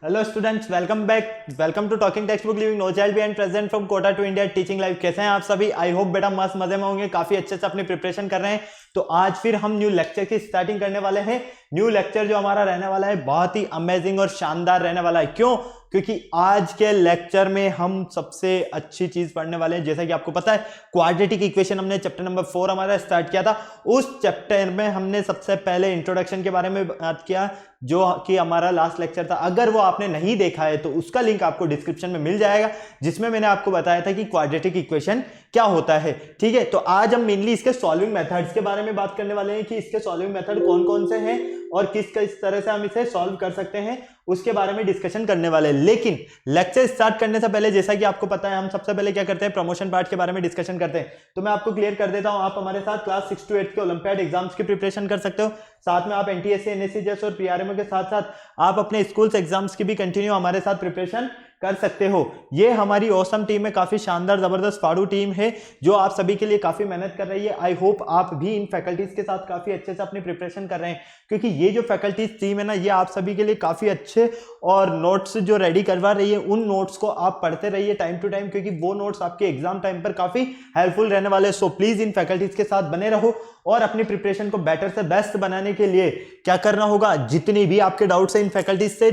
Hello students, welcome back. Welcome to talking text book living no child behind present from Kota to India teaching life. कैसे हैं आप सभी? I hope बेटा मस्त मजे में होंगे, काफी अच्छे से अपनी प्रिपरेशन कर रहे हैं। तो आज फिर हम न्यू लेक्चर की स्टार्टिंग करने वाले हैं। न्यू लेक्चर जो हमारा रहने वाला है बहुत ही अमेजिंग और शानदार रहने वाला है। क्यों? क्योंकि आज के लेक्चर में हम सबसे अच्छी चीज पढ़ने वाले हैं। जैसा कि आपको पता है, क्वाड्रेटिक इक्वेशन हमने चैप्टर नंबर 4 हमारा स्टार्ट किया था। उस चैप्टर में हमने सबसे पहले इंट्रोडक्शन के बारे में बात किया, जो कि हमारा लास्ट लेक्चर था। अगर वो आपने नहीं देखा है तो उसका लिंक आपको डिस्क्रिप्शन में मिल जाएगा, जिसमें मैंने आपको बताया था कि क्वाड्रेटिक इक्वेशन क्या होता है। ठीक है, तो आज हम मेनली इसके सॉल्विंग मेथड्स के बारे में बात करने वाले हैं कि इसके सॉल्विंग मेथड कौन कौन से हैं और किस तरह से हम इसे सॉल्व कर सकते हैं, उसके बारे में डिस्कशन करने वाले हैं। लेकिन लेक्चर स्टार्ट करने से पहले, जैसा कि आपको पता है, हम सबसे पहले क्या करते हैं, प्रमोशन पार्ट के बारे में डिस्कशन करते हैं। तो मैं आपको क्लियर कर देता हूं, आप हमारे साथ क्लास 6 to 8 के ओलंपियाड एग्जाम्स की प्रिपरेशन कर सकते हो। साथ में आप एनटीएससी, एनएससी जैसे और पीआरएमओ के साथ साथ आप अपने स्कूल्स एग्जाम्स की भी कंटिन्यू हमारे साथ प्रिपरेशन कर सकते हो। ये हमारी ऑसम टीम है, काफी शानदार जबरदस्त फाड़ू टीम है जो आप सभी के लिए काफी मेहनत कर रही है। आई होप आप भी इन फैकल्टीज के साथ काफी अच्छे से अपनी प्रिपरेशन कर रहे हैं, क्योंकि ये जो फैकल्टीज टीम है ना, ये आप सभी के लिए काफी अच्छे और नोट्स जो रेडी करवा रही है, उन नोट्स को आप पढ़ते रहिए टाइम टू टाइम, क्योंकि वो नोट्स आपके एग्जाम टाइम पर काफी हेल्पफुल रहने वाले हैं। सो प्लीज इन फैकल्टीज के साथ बने रहो और अपनी प्रिपरेशन को बेटर से बेस्ट बनाने के लिए क्या करना होगा, जितनी भी आपके डाउट्स है इन फैकल्टीज से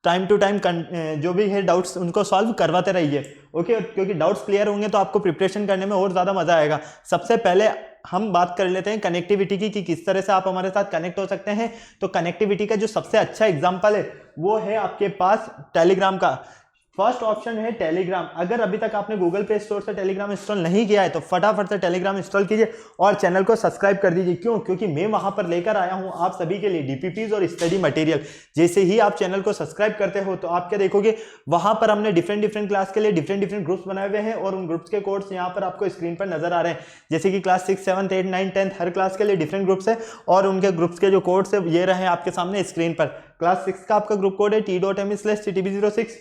टाइम टू टाइम जो भी है डाउट्स, उनको सॉल्व करवाते रहिए। ओके, क्योंकि डाउट्स क्लियर होंगे तो आपको प्रिपरेशन करने में और ज़्यादा मजा आएगा। सबसे पहले हम बात कर लेते हैं कनेक्टिविटी की, कि किस तरह से आप हमारे साथ कनेक्ट हो सकते हैं। तो कनेक्टिविटी का जो सबसे अच्छा एग्जाम्पल है वो है आपके पास टेलीग्राम का। फर्स्ट ऑप्शन है टेलीग्राम। अगर अभी तक आपने गूगल प्ले स्टोर से टेलीग्राम इंस्टॉल नहीं किया है तो फटाफट से टेलीग्राम इंस्टॉल कीजिए और चैनल को सब्सक्राइब कर दीजिए। क्यों? क्योंकि मैं वहां पर लेकर आया हूं आप सभी के लिए डीपीपीज और स्टडी मटेरियल। जैसे ही आप चैनल को सब्सक्राइब करते हो तो आप क्या देखोगे, वहां पर हमने डिफरेंट क्लास के लिए डिफरेंट ग्रुप्स बनाए हुए हैं और उन ग्रुप्स के कोड्स यहाँ पर आपको स्क्रीन पर नजर आ रहे हैं। जैसे कि क्लास 6, 7, 8, 9, 10 हर क्लास के लिए डिफरेंट ग्रुप्स है और उनके ग्रुप्स के जो कोड्स है ये रहे आपके सामने स्क्रीन पर। क्लास 6 का आपका ग्रुप कोड है t.me/ttb06।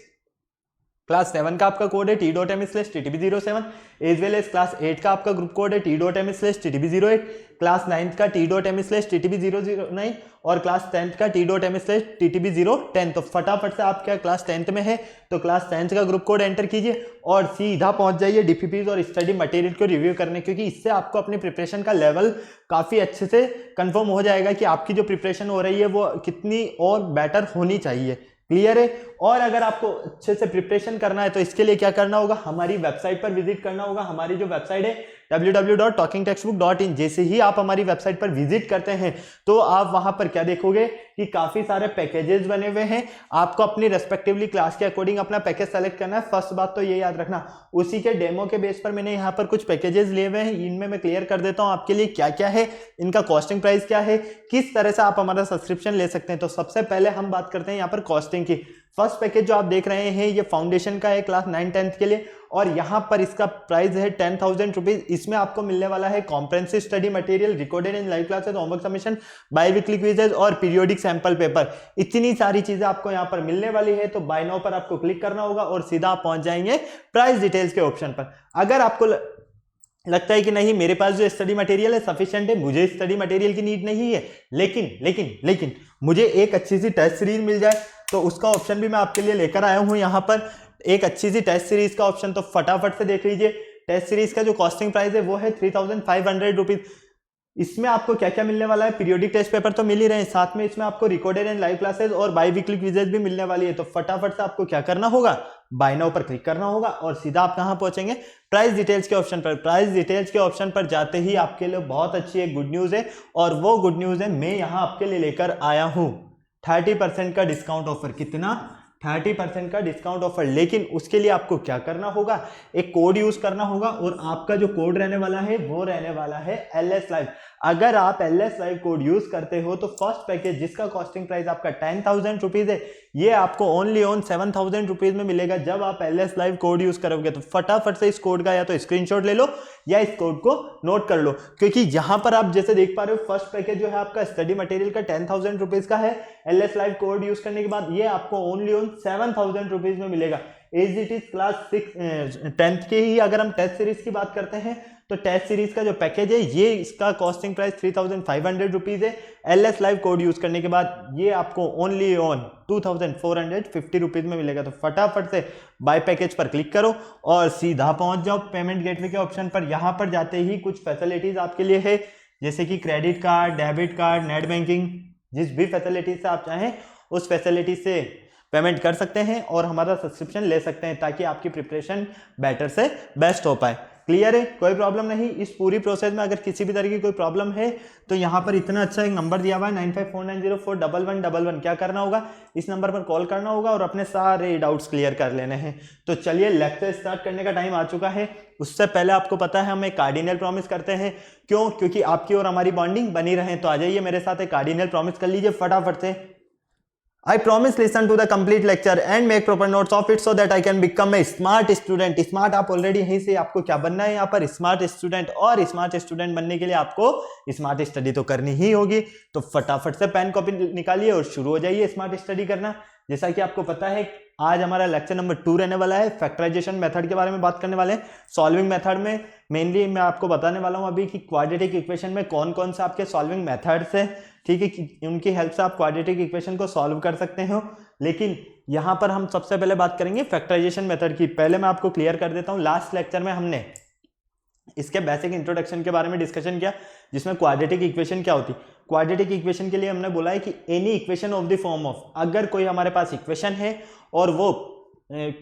क्लास 7 का आपका कोड है t.me/ttb07, as well as class 8 का आपका ग्रुप कोड है t.me/ttb08, क्लास 9 का t.me/ttb009 और क्लास 10th का t.me/ttb010। तो फटाफट से आप क्या क्लास 10th में है तो क्लास 10th का ग्रुप कोड एंटर कीजिए और सीधा पहुंच जाइए डीपीपीज और स्टडी मटेरियल को रिव्यू करने, क्योंकि इससे आपको अपनी प्रिपरेशन का लेवल काफी अच्छे से कंफर्म हो जाएगा कि आपकी जो प्रिपरेशन हो रही है वो कितनी और बेटर होनी चाहिए। क्लियर है? और अगर आपको अच्छे से प्रिपरेशन करना है तो इसके लिए क्या करना होगा, हमारी वेबसाइट पर विजिट करना होगा। हमारी जो वेबसाइट है www.talkingtextbook.in। जैसे ही आप हमारी वेबसाइट पर विजिट करते हैं तो आप वहां पर क्या देखोगे कि काफी सारे पैकेजेस बने हुए हैं। आपको अपनी रेस्पेक्टिवली क्लास के अकॉर्डिंग अपना पैकेज सेलेक्ट करना है। फर्स्ट बात तो ये याद रखना, उसी के डेमो के बेस पर मैंने यहाँ पर कुछ पैकेजेस लिए हुए हैं। इनमें मैं क्लियर कर देता हूँ आपके लिए क्या क्या है, इनका कॉस्टिंग प्राइस क्या है, किस तरह से आप हमारा सब्सक्रिप्शन ले सकते हैं। तो सबसे पहले हम बात करते हैं यहाँ पर कॉस्टिंग की। फर्स्ट पैकेज जो आप देख रहे हैं ये फाउंडेशन का है क्लास 9, 10th के लिए, और यहाँ पर इसका प्राइस है 10,000 रुपीज। इसमें आपको मिलने वाला है comprehensive study material, recorded in live classes, homework submission, by weekly quizzes और पीरियोडिक सैंपल पेपर। इतनी सारी चीजें आपको यहाँ पर मिलने वाली है। तो बाय नाउ पर आपको क्लिक करना होगा और सीधा आप पहुंच जाएंगे प्राइस डिटेल्स के ऑप्शन पर। अगर आपको लगता है कि नहीं मेरे पास जो स्टडी मटेरियल है सफिशिएंट है, मुझे स्टडी मटेरियल की नीड नहीं है, लेकिन मुझे एक अच्छी सी टेस्ट सीरीज मिल जाए, तो उसका ऑप्शन भी मैं आपके लिए लेकर आया हूं यहाँ पर, एक अच्छी सी टेस्ट सीरीज का ऑप्शन। तो फटाफट से देख लीजिए, टेस्ट सीरीज का जो कॉस्टिंग प्राइस है वो है 3,500 रुपीज। इसमें आपको क्या क्या मिलने वाला है, पीरियोडिक टेस्ट पेपर तो मिल ही रहे हैं, साथ में इसमें आपको रिकॉर्डेड एंड लाइव क्लासेस और बाई वीकली क्विजेज भी मिलने वाली है। तो फटाफट से आपको क्या करना होगा, बाय नाउ पर क्लिक करना होगा और सीधा आप कहां पहुंचेंगे, प्राइस डिटेल्स के ऑप्शन पर। प्राइस डिटेल्स के ऑप्शन पर जाते ही आपके लिए बहुत अच्छी एक गुड न्यूज है, और वो गुड न्यूज है मैं यहां आपके लिए लेकर आया हूं 30% का डिस्काउंट ऑफर। कितना? 30% का डिस्काउंट ऑफर। लेकिन उसके लिए आपको क्या करना होगा, एक कोड यूज करना होगा, और आपका जो कोड रहने वाला है वो रहने वाला है LS Live। अगर आप LS Live कोड यूज करते हो तो फर्स्ट पैकेज जिसका कॉस्टिंग प्राइस आपका 10,000 रुपीज है, ये आपको ओनली ऑन 7,000 रुपीज में मिलेगा जब आप LS Live कोड यूज करोगे। तो फटाफट से इस कोड का या तो स्क्रीनशॉट ले लो या इस कोड को नोट कर लो, क्योंकि यहां पर आप जैसे देख पा रहे हो फर्स्ट पैकेज जो है आपका स्टडी मटेरियल का 10,000 रुपीज का है। LS Live कोड यूज करने के बाद ये आपको ओनली ऑन 7,000 रुपीज में मिलेगा। As it is class 10th के ही अगर हम टेस्ट सीरीज की बात करते हैं तो टेस्ट सीरीज का जो पैकेज है ये इसका कॉस्टिंग प्राइस 3500 रुपीज है। LS लाइव कोड यूज करने के बाद ये आपको ओनली ऑन 2450 रुपीज में मिलेगा। तो फटाफट से बाय पैकेज पर क्लिक करो और सीधा पहुंच जाओ पेमेंट गेटवे के ऑप्शन पर। यहां पर जाते ही कुछ फैसिलिटीज आपके लिए है, जैसे कि credit card, debit card, net banking, जिस भी फैसिलिटी से आप चाहें उस फैसिलिटी से पेमेंट कर सकते हैं और हमारा सब्सक्रिप्शन ले सकते हैं, ताकि आपकी प्रिपरेशन बेटर से बेस्ट हो पाए। क्लियर है, कोई प्रॉब्लम नहीं। इस पूरी प्रोसेस में अगर किसी भी तरह की कोई प्रॉब्लम है तो यहाँ पर इतना अच्छा एक नंबर दिया हुआ है 9549041111। क्या करना होगा, इस नंबर पर कॉल करना होगा और अपने सारे डाउट्स क्लियर कर लेने हैं। तो चलिए लेक्चर स्टार्ट करने का टाइम आ चुका है। उससे पहले आपको पता है हम एक कार्डिनल प्रॉमिस करते हैं, क्यों, क्योंकि आपकी और हमारी बॉन्डिंग बनी रहे। तो आ जाइए मेरे साथ एक कार्डिनल प्रॉमिस कर लीजिए फटाफट से। I promise listen to the complete lecture and make proper notes of it so that I can become a smart student। Smart आप ऑलरेडी यहीं से, आपको क्या बनना है यहाँ पर, स्मार्ट स्टूडेंट। और स्मार्ट स्टूडेंट बनने के लिए आपको स्मार्ट स्टडी तो करनी ही होगी। तो फटाफट से पेन कॉपी निकालिए और शुरू हो जाइए स्मार्ट स्टडी करना। जैसा कि आपको पता है आज हमारा लेक्चर नंबर 2 रहने वाला है। फैक्टराइजेशन मेथड के बारे में बात करने वाले हैं। सॉल्विंग मेथड में मेनली मैं आपको बताने वाला हूं अभी कि क्वाड्रेटिक इक्वेशन में कौन कौन से आपके सॉल्विंग मेथड्स हैं, ठीक है, कि उनकी हेल्प से आप क्वाड्रेटिक इक्वेशन को सॉल्व कर सकते हो। लेकिन यहाँ पर हम सबसे पहले बात करेंगे फैक्टराइजेशन मेथड की। पहले मैं आपको क्लियर कर देता हूँ, लास्ट लेक्चर में हमने इसके बेसिक इंट्रोडक्शन के बारे में डिस्कशन किया, जिसमें क्वाड्रेटिक इक्वेशन क्या होती। क्वाड्रेटिक इक्वेशन के लिए हमने बोला है कि any equation of the form of, अगर कोई हमारे पास इक्वेशन है और वो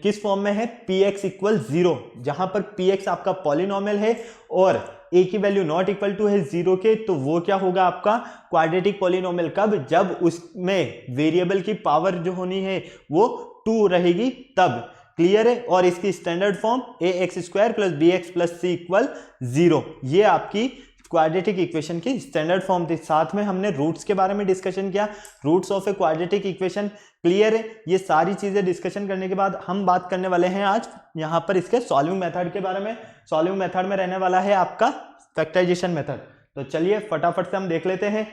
किस फॉर्म में है, px इक्वल 0, जहां पर px आपका पॉलिनोमियल है और a की वैल्यू नॉट इक्वल टू है 0 के, तो वो क्या होगा आपका क्वाड्रेटिक पॉलिनोमियल। कब, जब उसमें वेरिएबल की पावर जो होनी है वो 2 रहेगी तब। क्लियर है। और इसकी standard form ax² + bx + c equal 0, ये आपकी क्वाड्रेटिक इक्वेशन की स्टैंडर्ड फॉर्म थी। साथ में हमने रूट्स के बारे में डिस्कशन किया, roots of a quadratic equation. Clear है। ये सारी चीजें डिस्कशन करने के बाद हम बात करने वाले हैं आज यहाँ पर इसके सॉल्विंग मेथड के बारे में। सॉल्विंग मेथड में रहने वाला है आपका फैक्टराइजेशन मेथड। तो चलिए फटाफट से हम देख लेते हैं।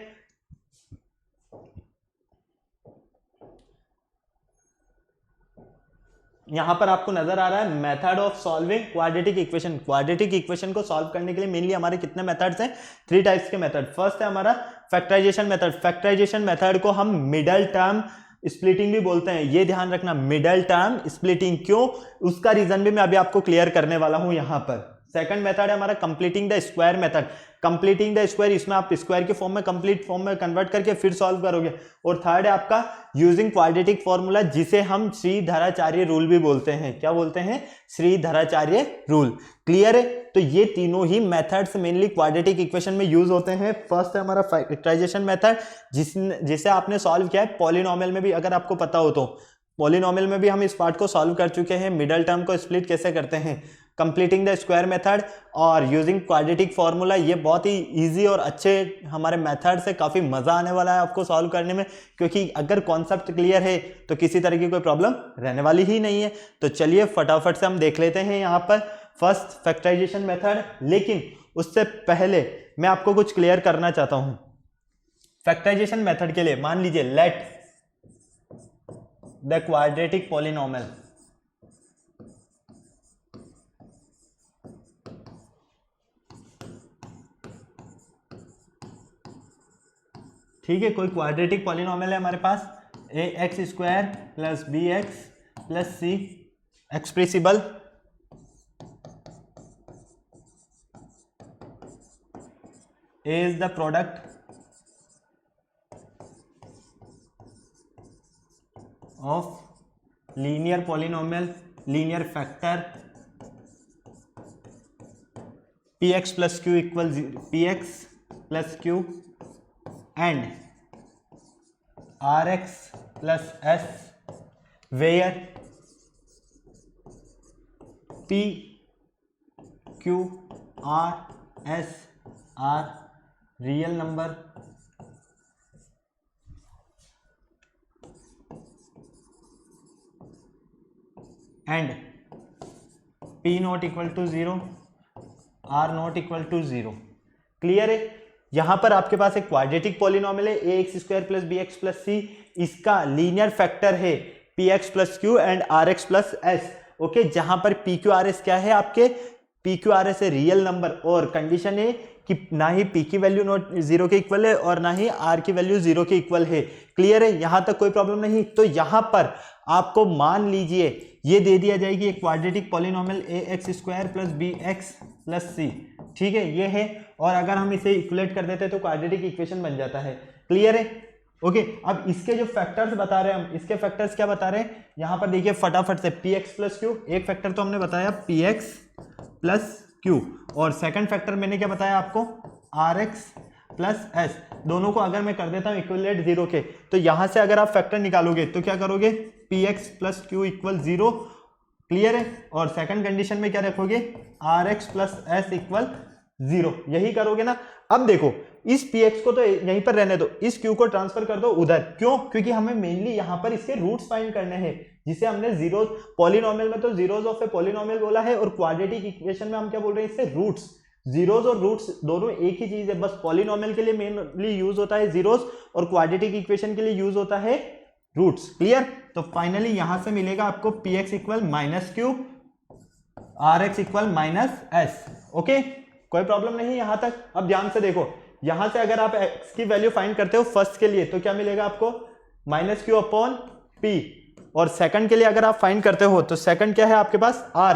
यहां पर आपको नजर आ रहा है method of solving quadratic equation. Quadratic equation को सॉल्व करने के लिए मेनली हमारे कितने मेथड्स हैं, 3 टाइप्स के मेथड। फर्स्ट है हमारा फैक्टराइजेशन मेथड। फैक्टराइजेशन मेथड को हम मिडल टर्म स्प्लिटिंग भी बोलते हैं, ये ध्यान रखना, मिडल टर्म स्प्लिटिंग। क्यों, उसका रीजन भी मैं अभी आपको क्लियर करने वाला हूं यहां पर। सेकंड मेथड है हमारा completing the square method. Completing the square, इसमें आप स्क्वायर के फॉर्म में कंप्लीट फॉर्म में कन्वर्ट करके फिर सॉल्व करोगे। और थर्ड है आपका यूजिंग क्वाड्रेटिक फॉर्मूला, जिसे हम श्रीधराचार्य रूल भी बोलते हैं। क्या बोलते हैं, श्रीधराचार्य रूल। क्लियर है। तो ये तीनों ही मेथड्स मेनली क्वाड्रेटिक इक्वेशन में यूज होते हैं। फर्स्ट है हमारा फैक्टराइजेशन मेथड, जिसे आपने सॉल्व किया है पॉलिनोमियल में भी, अगर आपको पता हो तो। पॉलिनोमियल में भी हम इस पार्ट को सॉल्व कर चुके हैं, मिडल टर्म को स्प्लिट कैसे करते हैं, कंप्लीटिंग द स्क्वायर मेथड और यूजिंग क्वाड्रेटिक फॉर्मूला। ये बहुत ही इजी और अच्छे हमारे मेथड से, काफ़ी मज़ा आने वाला है आपको सॉल्व करने में, क्योंकि अगर कॉन्सेप्ट क्लियर है तो किसी तरह की कोई प्रॉब्लम रहने वाली ही नहीं है। तो चलिए फटाफट से हम देख लेते हैं यहाँ पर फर्स्ट फैक्टराइजेशन मेथड। लेकिन उससे पहले मैं आपको कुछ क्लियर करना चाहता हूँ। फैक्टराइजेशन मेथड के लिए मान लीजिए लेट द क्वाड्रेटिक पॉलिनोमियल, ठीक है, कोई क्वाड्रेटिक पॉलिनोमियल है हमारे पास, ax² + bx + c expressible is the product of linear polynomial, linear factor px + q equals px + q and rx + s, where p, q, r, s are real number and p not equal to 0, r not equal to 0। Clear है। यहां पर आपके पास एक quadratic polynomial है ax² + bx + c, इसका linear factor है px + q and rx + s, okay, जहां पर पी क्यू आर एस क्या है आपके, पी क्यू आर एस है रियल नंबर, और कंडीशन है कि ना ही पी की वैल्यू नॉट जीरो के इक्वल है और ना ही आर की वैल्यू जीरो के इक्वल है। क्लियर है, यहां तक कोई प्रॉब्लम नहीं। तो यहां पर आपको मान लीजिए ये दे दिया जाएगी एक quadratic polynomial a x square plus b x plus c, ठीक है, ये है। और अगर हम इसे इक्वलेट कर देते हैं तो क्वाड्रेटिक इक्वेशन बन जाता है। क्लियर है, ओके। अब इसके जो फैक्टर्स बता रहे हैं हम, इसके फैक्टर्स क्या बता रहे हैं, यहां पर देखिए फटाफट से, पी एक्स प्लस क्यू, एक फैक्टर तो हमने बताया पी एक्स प्लस क्यू, और सेकंड फैक्टर मैंने क्या बताया आपको, आर एक्स प्लस एस। दोनों को अगर मैं कर देता हूं इक्वलेट जीरो के, तो यहां से अगर आप फैक्टर निकालोगे तो क्या करोगे, P X plus Q equal zero. Clear है, और सेकंड कंडीशन में क्या रखोगे, R X plus S equal zero, यही करोगे ना। अब देखो इस px को तो यहीं पर रहने दो, इस q को ट्रांसफर कर दो उधर, क्यों, क्योंकि हमें मेनली यहां पर इसके रूट्स फाइंड करने हैं, जिसे हमने जीरो, पॉलिनोमियल में तो जीरोस ऑफ ए पॉलिनोमियल बोला है, और क्वाड्रेटिक इक्वेशन में हम क्या बोल रहे हैं, इससे रूट्स। जीरोस और रूट्स दोनों एक ही चीज है, बस पॉलिनोमियल के लिए मेनली यूज होता है जीरोस, और क्वाड्रेटिक इक्वेशन के लिए यूज होता है रूट्स। क्लियर, तो फाइनली यहां से मिलेगा आपको px equal minus Q, R X equal minus S. Okay, कोई प्रॉब्लम नहीं यहां तक। अब ध्यान से देखो, यहां से अगर आप x की वैल्यू फाइंड करते हो फर्स्ट के लिए तो क्या मिलेगा आपको, माइनस क्यू अपॉन पी, और सेकंड के लिए अगर आप फाइंड करते हो तो सेकंड क्या है आपके पास, r,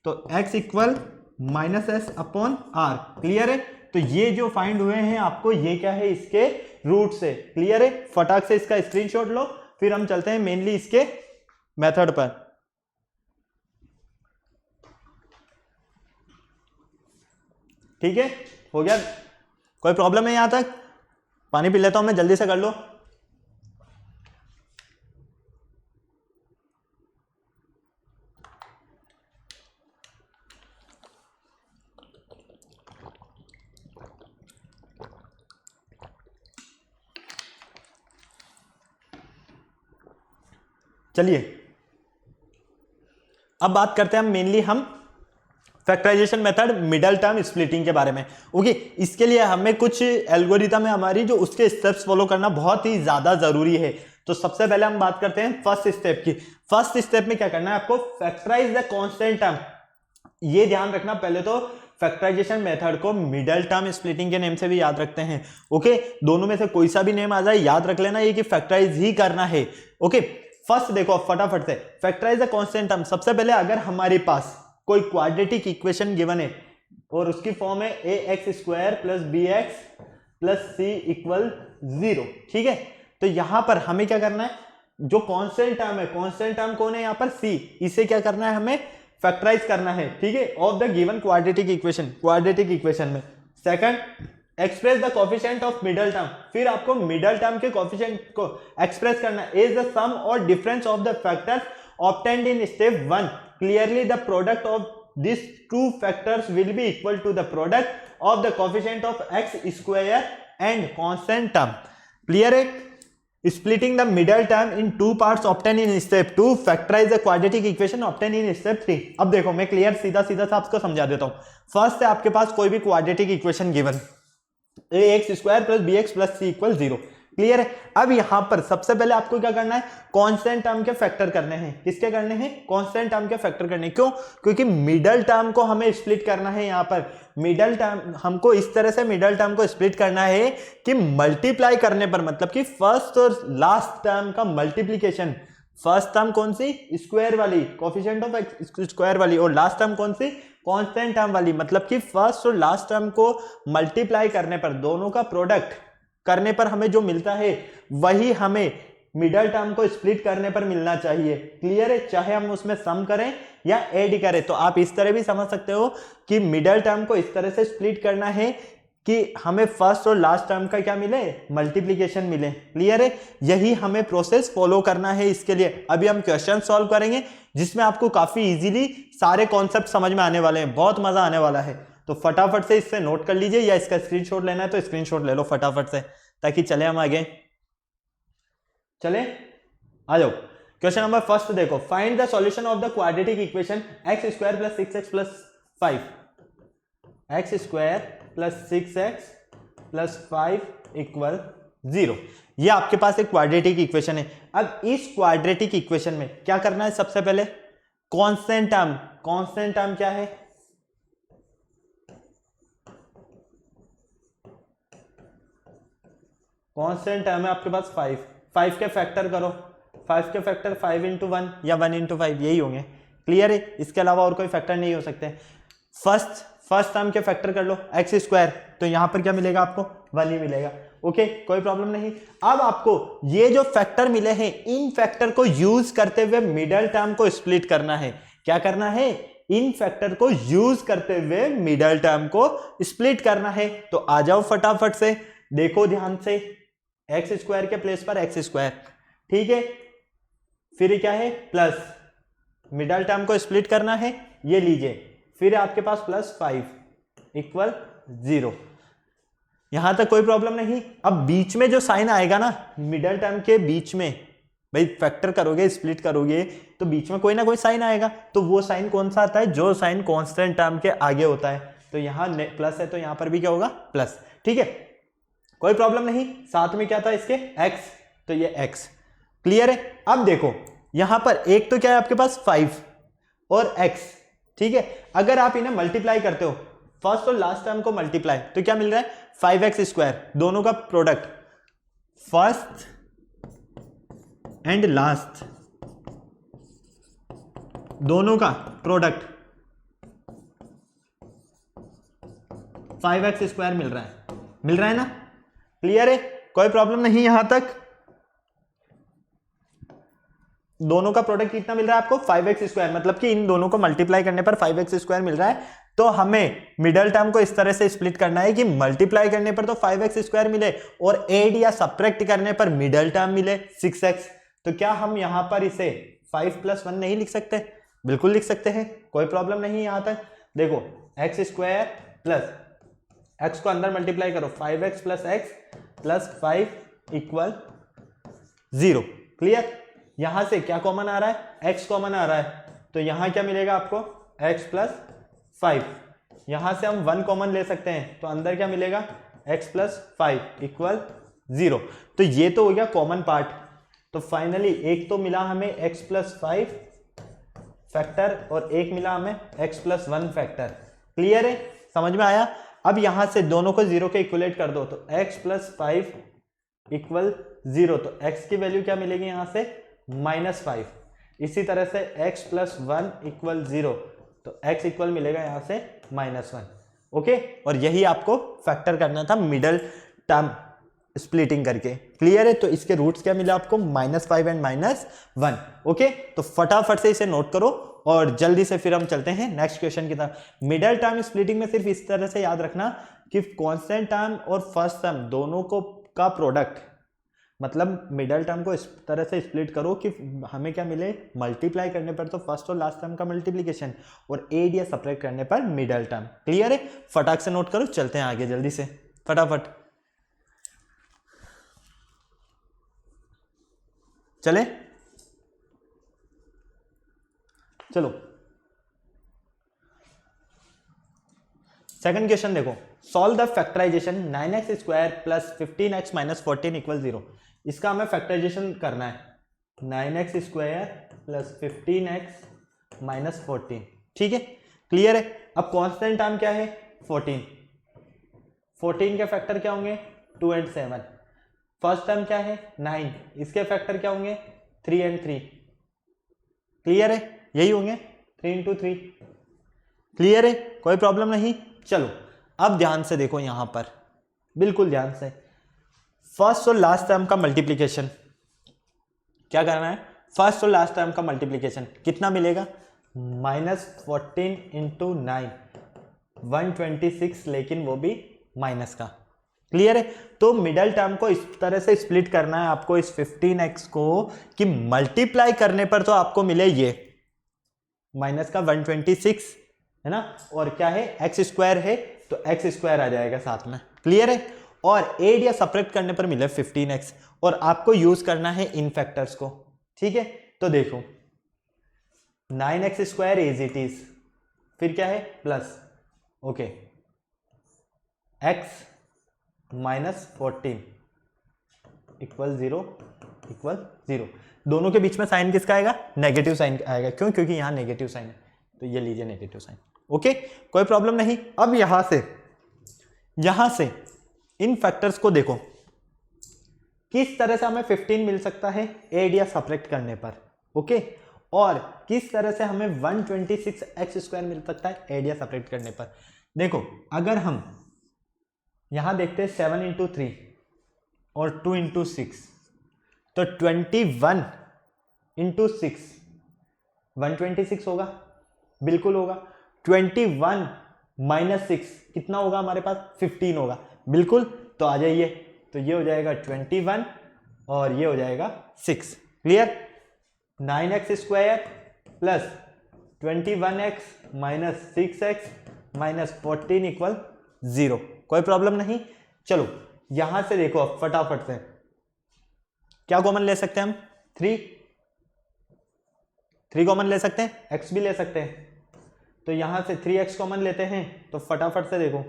तो x equal minus S upon R. Clear है, तो ये जो फाइंड हुए हैं आपको, ये क्या है, इसके रूट से। क्लियर है, फटाक से इसका स्क्रीनशॉट लो, फिर हम चलते हैं मेनली इसके मेथड पर। ठीक है, हो गया, कोई प्रॉब्लम है यहां तक, पानी पी लेता हूं मैं, जल्दी से कर लो। चलिए अब बात करते हैं हम mainly factorization method middle term splitting के बारे में। ओके, इसके लिए हमें कुछ एल्गोरिथम है हमारी, जो उसके स्टेप्स फॉलो करना बहुत ही ज्यादा जरूरी है। तो सबसे पहले हम बात करते हैं फर्स्ट स्टेप की। फर्स्ट स्टेप में क्या करना है आपको, फैक्टराइज द कांस्टेंट टर्म। ये ध्यान रखना, पहले तो फैक्टराइजेशन मेथड को मिडल टर्म स्प्लिटिंग के नेम से भी याद रखते हैं। ओके, दोनों में से कोई सा भी नेम आ जाए याद रख लेना ये कि फैक्टराइज ही करना है। ओके, फर्स्ट देखो फटाफट से, फैक्टराइज द कांस्टेंट टर्म। सबसे पहले अगर हमारे पास कोई क्वाड्रेटिक इक्वेशन गिवन है और उसकी फॉर्म है a x square plus b x plus c equal zero, ठीक है, तो यहां पर हमें क्या करना है, जो कांस्टेंट टर्म है, कांस्टेंट टर्म कौन है यहां पर, सी, इसे क्या करना है, हमें फैक्टराइज करना है। ठीक है, of the given quadratic equation, quadratic equation में। Second, express the coefficient of middle term. फिर आपको मिडल टर्म के कोफिशिएंट को एक्सप्रेस करना है इज द सम और difference of the factors obtained in step 1। Clearly the product of this two factors will be equal to the product of the coefficient of x square and constant term. Clear है, splitting the middle term in two parts obtained in step 2, factorize the quadratic equation obtained in step 3। अब देखो मैं clear सीधा सीधा सा आपको समझा देता हूं। फर्स्ट है आपके पास कोई भी quadratic equation given, a x square plus b x plus c equal zero. Clear है, अब यहां पर सबसे पहले आपको क्या करना है, कांस्टेंट टर्म के फैक्टर करने हैं। किसके करने हैं, कांस्टेंट टर्म के फैक्टर करने हैं। क्यों, क्योंकि मिडल टर्म को हमें स्प्लिट करना है। यहां पर मिडल टर्म हमको इस तरह से मिडल टर्म को स्प्लिट करना है कि मल्टीप्लाई करने पर, मतलब कि फर्स्ट और लास्ट टर्म का मल्टीप्लीकेशन, फर्स्ट टर्म कौन सी, स्क्वायर वाली, कोफिशिएंट ऑफ एक्स स्क्वायर वाली, और लास्ट टर्म कौन सी, कांस्टेंट टर्म वाली, मतलब कि फर्स्ट और लास्ट टर्म को मल्टीप्लाई करने पर, दोनों का प्रोडक्ट करने पर हमें जो मिलता है वही हमें मिडल टर्म को स्प्लिट करने पर मिलना चाहिए। क्लियर है, चाहे हम उसमें सम करें या ऐड करें। तो आप इस तरह भी समझ सकते हो कि मिडल टर्म को इस तरह से स्प्लिट करना है कि हमें फर्स्ट और लास्ट टर्म का क्या मिले, मल्टीप्लीकेशन मिले। क्लियर है, यही हमें प्रोसेस फॉलो करना है। इसके लिए अभी हम क्वेश्चन सॉल्व करेंगे जिसमें आपको काफी इजीली सारे कॉन्सेप्ट समझ में आने वाले हैं, बहुत मजा आने वाला है। तो फटाफट से इससे नोट कर लीजिए, या इसका स्क्रीनशॉट लेना है तो स्क्रीनशॉट ले लो फटाफट से, ताकि चले हम आगे। चले आ जाओ, क्वेश्चन नंबर फर्स्ट देखो, find the solution of the quadratic equation x square plus 6x plus 5, x square plus 6x plus 5 equal 0। ये आपके पास एक क्वाड्रेटिक इक्वेशन है। अब इस क्वाड्रेटिक इक्वेशन में क्या करना है, सबसे पहले कांस्टेंट टर्म क्या है? कांस्टेंट टर्म है आपके पास 5 के फैक्टर करो, 5 के फैक्टर 5 इंटू 1 या 1 इंटू 5 यही होंगे। क्लियर है? इसके अलावा और कोई फैक्टर नहीं हो सकते। फर्स्ट टर्म के फैक्टर कर लो एक्स स्क्वायर, तो यहां पर क्या मिलेगा आपको? 1 ही मिलेगा। ओके, कोई प्रॉब्लम नहीं। अब आपको ये जो फैक्टर मिले हैं इन फैक्टर को यूज करते हुए मिडल टर्म को स्प्लिट करना है। क्या करना है? इन फैक्टर को यूज करते हुए मिडल टर्म को स्प्लिट करना है। तो आ जाओ फटाफट से, देखो ध्यान से, एक्स स्क्वायर के प्लेस पर एक्स स्क्वायर, ठीक है, फिर क्या है? प्लस मिडल टर्म को स्प्लिट करना है, ये लीजिए, फिर आपके पास +5 इक्वल 0। यहां तक कोई प्रॉब्लम नहीं। अब बीच में जो साइन आएगा ना, मिडल टर्म के बीच में, भाई फैक्टर करोगे स्प्लिट करोगे तो बीच में कोई ना कोई साइन आएगा, तो वो साइन कौन सा आता है? जो साइन कांस्टेंट टर्म के आगे होता है। तो यहां प्लस है तो यहां पर भी क्या होगा? प्लस। ठीक है, कोई प्रॉब्लम नहीं। साथ में क्या था इसके? x, तो ये x। क्लियर है? अब देखो यहां पर एक तो क्या है आपके पास? 5 और x, ठीक है। अगर आप इन्हें मल्टीप्लाई करते हो, फर्स्ट और लास्ट टर्म को मल्टीप्लाई, तो क्या मिल रहा है? 5x स्क्वायर, दोनों का प्रोडक्ट, फर्स्ट एंड लास्ट दोनों का प्रोडक्ट 5x स्क्वायर मिल रहा है ना? क्लियर है? कोई प्रॉब्लम नहीं यहां तक। दोनों का प्रोडक्ट कितना मिल रहा है आपको? 5x स्क्वायर, मतलब कि इन दोनों को मल्टीप्लाई करने पर 5x स्क्वायर मिल रहा है। तो हमें मिडल टर्म को इस तरह से स्प्लिट करना है कि मल्टीप्लाई करने पर तो 5x स्क्वायर मिले और एड या सब्ट्रैक्ट करने पर मिडल टर्म मिले 6x। तो क्या हम यहां पर इसे 5 + 1 नहीं लिख सकते? बिल्कुल लिख सकते हैं, कोई प्रॉब्लम नहीं। यहां तक देखो, एक्स स्क्वायर प्लस एक्स को अंदर मल्टीप्लाई करो, 5x + x + 5 इक्वल 0। क्लियर? यहां से क्या कॉमन आ रहा है? x कॉमन आ रहा है, तो यहां क्या मिलेगा आपको? x + 5। यहां से हम 1 कॉमन ले सकते हैं, तो अंदर क्या मिलेगा? x + 5 equal 0। तो ये तो हो गया कॉमन पार्ट। तो फाइनली एक तो मिला हमें x + 5 फैक्टर और एक मिला हमें x + 1 फैक्टर। क्लियर है? समझ में आया? अब यहां से दोनों को 0 के इक्वलेट कर दो, तो x + 5 इक्वल 0। तो x की वैल्यू क्या मिलेगी यहां से? -5। इसी तरह से x + 1 इक्वल 0, तो x इक्वल मिलेगा यहां से -1। ओके, और यही आपको फैक्टर करना था मिडल टर्म स्प्लिटिंग करके। क्लियर है? तो इसके रूट्स क्या मिला आपको? -5 एंड -1। ओके, तो फटाफट से इसे नोट करो और जल्दी से फिर हम चलते हैं नेक्स्ट क्वेश्चन की तरफ। मिडल टर्म स्प्लिटिंग में सिर्फ इस तरह से याद रखना कि कांस्टेंट टर्म और फर्स्ट टर्म दोनों को का प्रोडक्ट, मतलब मिडल टर्म को इस तरह से स्प्लिट करो कि हमें क्या मिले? मल्टीप्लाई करने पर तो फर्स्ट और लास्ट टर्म का मल्टीप्लिकेशन और एड या सब्ट्रैक्ट करने पर मिडल टर्म। क्लियर है? फटाक से नोट करो, चलते हैं आगे जल्दी से, फटाफट चले। चलो सेकंड क्वेश्चन देखो, solve the factorization 9x square + 15x - 14 equal 0। इसका हमें फैक्टराइजेशन करना है, 9x स्क्वायर + 15x - 14। ठीक है, क्लियर है? अब कांस्टेंट टर्म क्या है? 14। 14 के फैक्टर क्या होंगे? 2 और 7। फर्स्ट टर्म क्या है? 9। इसके फैक्टर क्या होंगे? 3 और 3। क्लियर है? यही होंगे 3 × 3। क्लियर है? कोई प्रॉब्लम नहीं। चलो अब ध्यान से देखो, यहां पर बिल्कुल ध्यान से, फर्स्ट और लास्ट टर्म का मल्टीप्लिकेशन क्या करना है? फर्स्ट और लास्ट टर्म का मल्टीप्लिकेशन कितना मिलेगा? -14 × 9 126, लेकिन वो भी माइनस का। क्लियर है? तो मिडल टर्म को इस तरह से स्प्लिट करना है आपको इस 15x को कि मल्टीप्लाई करने पर तो आपको मिले ये माइनस का 126, है ना, और क्या है? एक्स स्क्वायर है तो एक्स स्क्वायर आ जाएगा साथ में। क्लियर है? और एड या सब्ट्रैक्ट करने पर मिले 15x, और आपको यूज करना है इन फैक्टर्स को। ठीक है, तो देखो 9x square as it is, फिर क्या है? Plus, okay, x - 14 equal 0, equal 0। दोनों के बीच में साइन किसका आएगा? नेगेटिव साइन आएगा। क्यों? क्योंकि यहाँ नेगेटिव साइन है, तो ये लीजिए नेगेटिव साइन। ओके, कोई प्रॉब्लम नहीं। अब यहां से इन फैक्टर्स को देखो, किस तरह से हमें 15 मिल सकता है एरिया सब्ट्रैक्ट करने पर। ओके, और किस तरह से हमें 126x² मिल सकता है एरिया सब्ट्रैक्ट करने पर। देखो, अगर हम यहां देखते हैं 7 इंटू 3 और 2 इंटू 6, तो 21 इंटू 6 126 होगा, बिल्कुल होगा। 21 माइनस 6 कितना होगा हमारे पास? 15 होगा, बिल्कुल। तो आ जाइए, तो ये हो जाएगा 21 और ये हो जाएगा 6। Clear? 9x² plus 21x minus 6x minus 14 equal 0। कोई प्रॉब्लम नहीं। चलो यहां से देखो, अब फटाफट से क्या कॉमन ले सकते हैं हम? 3 कॉमन ले सकते हैं, x भी ले सकते हैं। तो यहां से 3x कॉमन लेते हैं, तो फटाफट से देखो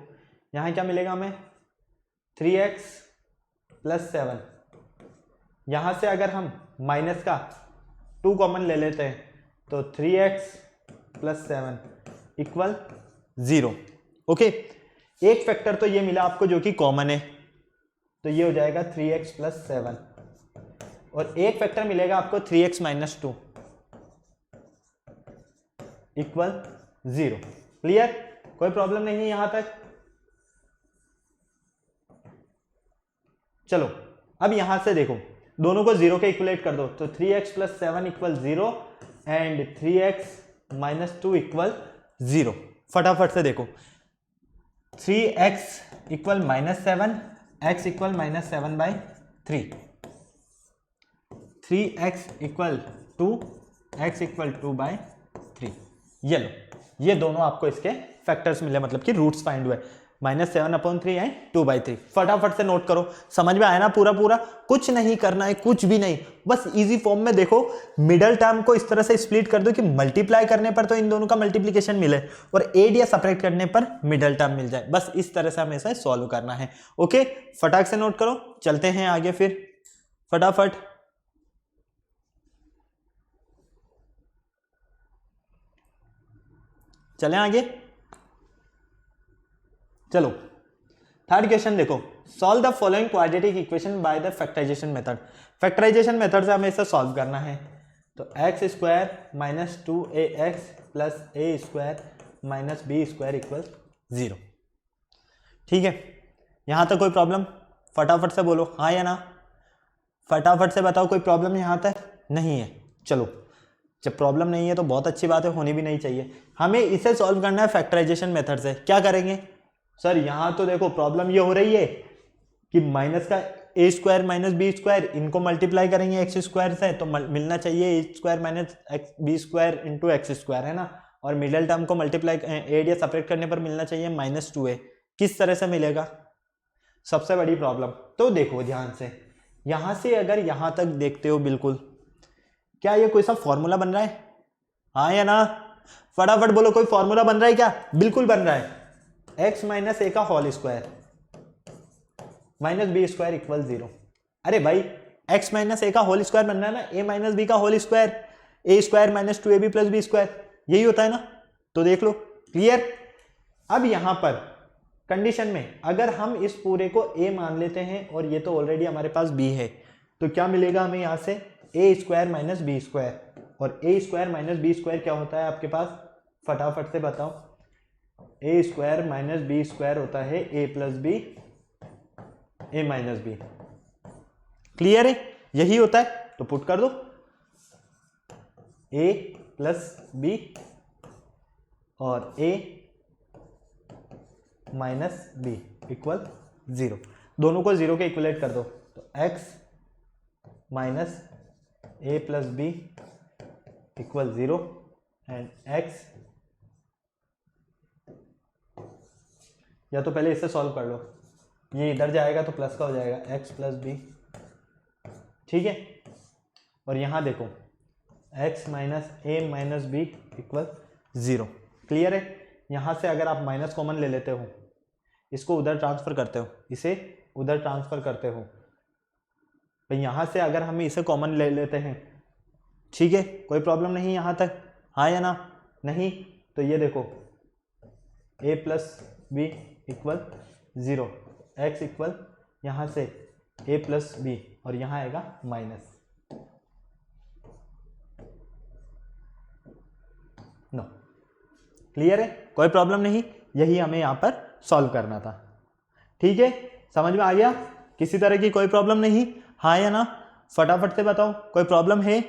यहां क्या मिलेगा हमें? 3x plus 7। यहां से अगर हम माइनस का 2 कॉमन ले लेते हैं, तो 3x प्लस 7 इक्वल 0। ओके, एक फैक्टर तो ये मिला आपको जो कि कॉमन है, तो ये हो जाएगा 3x प्लस 7, और एक फैक्टर मिलेगा आपको 3x माइनस 2 इक्वल 0। क्लियर? कोई प्रॉब्लम नहीं है यहां तक। चलो अब यहां से देखो, दोनों को 0 के इक्वलेट कर दो, तो 3x plus 7 equal 0 and 3x minus 2 equal 0। फटाफट से देखो, 3x equal minus 7, x equal minus 7/3, 3x equal 2, x equal 2/3। ये लो, ये दोनों आपको इसके फैक्टर्स मिले, मतलब कि रूट्स फाइंड हुए, -7/3 एंड 2/3। फटाफट से नोट करो। समझ में आया ना? पूरा कुछ नहीं करना है, कुछ भी नहीं, बस इजी फॉर्म में देखो, मिडल टर्म को इस तरह से स्प्लिट कर दो कि मल्टीप्लाई करने पर तो इन दोनों का मल्टीप्लीकेशन मिले और एरिया सेपरेट करने पर मिडल टर्म मिल जाए। बस इस तरह से हमें इसे सॉल्व करना है। ओके, फटाक से नोट करो, चलते हैं आगे फिर फटाफट। चलें आगे। चलो थर्ड क्वेश्चन देखो, solve the following quadratic equation by the factorization method. Factorization method से हमें इसे सॉल्व करना है। तो x² minus 2ax plus a² minus b² equal 0। ठीक है, यहां तक कोई प्रॉब्लम? फटाफट से बोलो हाँ या ना, फटाफट से बताओ, कोई प्रॉब्लम यहां तक नहीं है? चलो, जब प्रॉब्लम नहीं है तो बहुत अच्छी बात है, होनी भी नहीं चाहिए। हमें इसे सॉल्व करना है फैक्टराइजेशन मेथड से। क्या करेंगे सर? यहां तो देखो प्रॉब्लम ये हो रही है कि माइनस का a² माइनस b², इनको मल्टीप्लाई करेंगे x² से, तो मिलना चाहिए a² minus b² into x², है ना। और मिडिल टर्म को मल्टीप्लाई एरिया सेपरेट करने पर मिलना चाहिए -2a। किस तरह से मिलेगा? सबसे बड़ी प्रॉब्लम तो देखो ध्यान से, यहां से अगर यहां तक देखते हो, बिल्कुल क्या ये कोई सा फॉर्मूला बन रहा है? हाँ या ना? फटाफट बोलो, कोई फॉर्मूला बन रहा है क्या? बिल्कुल बन रहा है। x माइनस ए का whole square minus b² equal 0। अरे भाई, x माइनस ए का होल स्क्वायर बन रहा है ना, a माइनस बी का whole square, a² minus 2ab plus b², यही होता है ना। तो देख लो, क्लियर। अब यहां पर कंडीशन में अगर हम इस पूरे को a मान लेते हैं और ये तो ऑलरेडी हमारे पास b है, तो क्या मिलेगा हमें यहां से? a² माइनस b², और a² माइनस b² क्या होता है आपके पास? फटाफट से बताओ। a² माइनस b² होता है a plus B, a minus B. Clear है? यही होता है, तो पुट कर दो a प्लस बी और a माइनस बी इक्वल 0। दोनों को 0 के इक्वलेट कर दो, तो x minus a plus B equal 0 and x, या तो पहले इससे सॉल्व कर लो, ये इधर जाएगा तो प्लस का हो जाएगा x प्लस बी। ठीक है, और यहां देखो x माइनस ए माइनस बी इक्वल 0। क्लियर है? यहां से अगर आप माइनस कॉमन ले लेते हो, इसको उधर ट्रांसफर करते हो, इसे उधर ट्रांसफर करते हो, तो यहाँ से अगर हम इसे कॉमन ले लेते हैं, ठीक है, कोई प्रॉब्लम नहीं यहाँ तक, हाँ या ना? नहीं, तो ये देखो a plus B equal 0, X equal यहाँ से a प्लस बी और यहाँ आएगा माइनस, नो, क्लियर है, कोई प्रॉब्लम नहीं, यही हमें यहाँ पर सॉल्व करना था। ठीक है, समझ में आ गया? किसी तरह की कोई प्रॉब्लम नहीं, हाँ या ना? फटाफट से बताओ, कोई प्रॉब्लम है?